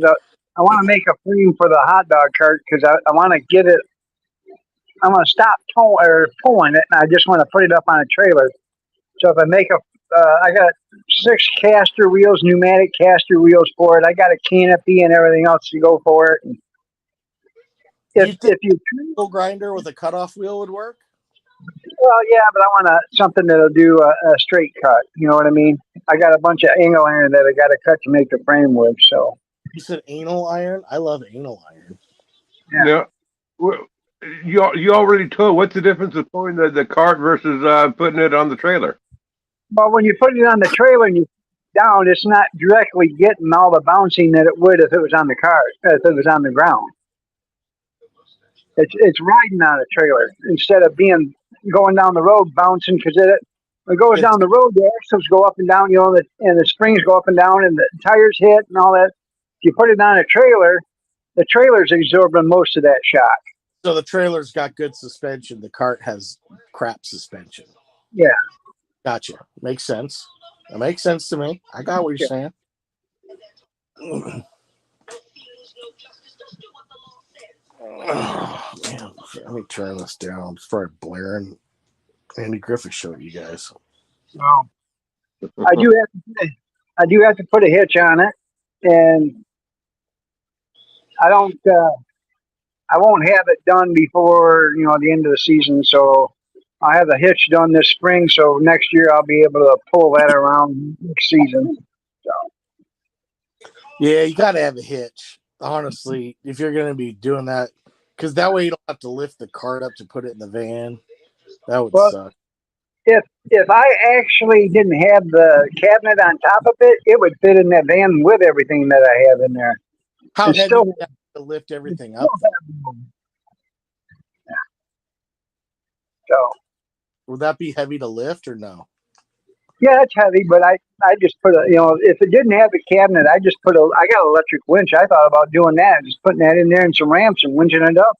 I want to make a frame for the hot dog cart because I want to get it. I want to stop pulling it, and I just want to put it up on a trailer. So if I make I got 6 caster wheels, pneumatic caster wheels for it. I got a canopy and everything else to go for it. And if you triple grinder with a cutoff wheel would work. Well, yeah, but I want something that'll do a straight cut. You know what I mean? I got a bunch of angle iron that I got to cut to make the frame with. So you said anal iron? I love anal iron. Yeah. Now, you already told. What's the difference between the cart versus putting it on the trailer? But when you put it on the trailer and you down, it's not directly getting all the bouncing that it would if it was on the car, if it was on the ground. It's riding on a trailer instead of being going down the road bouncing because it goes down the road. The axles go up and down, and the springs go up and down, and the tires hit and all that. If you put it on a trailer, the trailer's absorbing most of that shock. So the trailer's got good suspension. The cart has crap suspension. Yeah. Gotcha. Makes sense. That makes sense to me. I got what you're saying. Oh, man. Let me turn this down before I blare and Andy Griffith show you guys. Well, I do have to put a hitch on it, and I don't. I won't have it done before the end of the season. So I have the hitch done this spring. So next year I'll be able to pull that around next season. So. Yeah, you got to have a hitch. Honestly, if you're going to be doing that, because that way you don't have to lift the cart up to put it in the van. That would suck. If I actually didn't have the cabinet on top of it, it would fit in that van with everything that I have in there. How heavy still, do you have to lift everything up? Yeah. So would that be heavy to lift or no? Yeah, it's heavy, but I just put if it didn't have the cabinet, I got an electric winch. I thought about doing that, just putting that in there and some ramps and winching it up.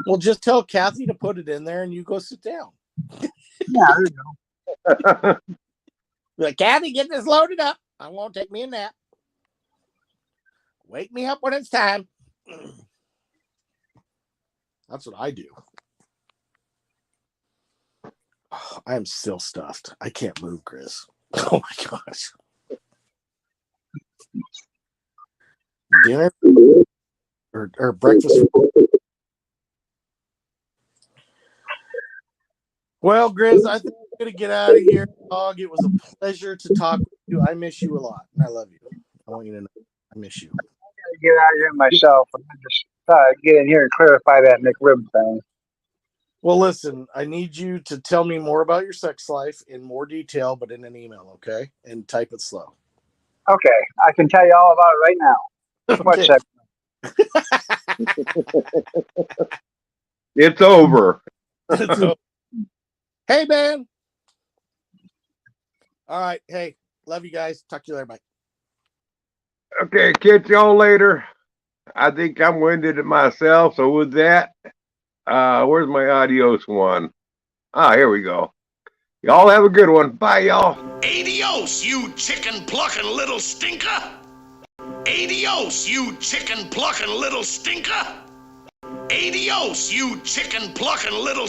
Well, just tell Kathy to put it in there and you go sit down. Yeah, there you go. Like, Kathy, get this loaded up. I won't take me a nap. Wake me up when it's time. That's what I do. Oh, I am still stuffed. I can't move, Chris. Oh my gosh. Dinner or breakfast? Well, Grizz, I think I'm going to get out of here, dog. It was a pleasure to talk with you. I miss you a lot, and I love you. I want you to know I miss you. I gotta get out of here myself. I just thought I'd get in here and clarify that McRib thing. Well, listen, I need you to tell me more about your sex life in more detail, but in an email, okay? And type it slow. Okay, I can tell you all about it right now. What's that? It's over. It's over. Hey, man. All right. Hey, love you guys. Talk to you later. Bye. Okay, catch y'all later. I think I'm winded myself, so with that, where's my adios one? Here we go. Y'all have a good one. Bye, y'all. Adios, you chicken plucking little stinker. Adios, you chicken plucking little stinker. Adios, you chicken plucking little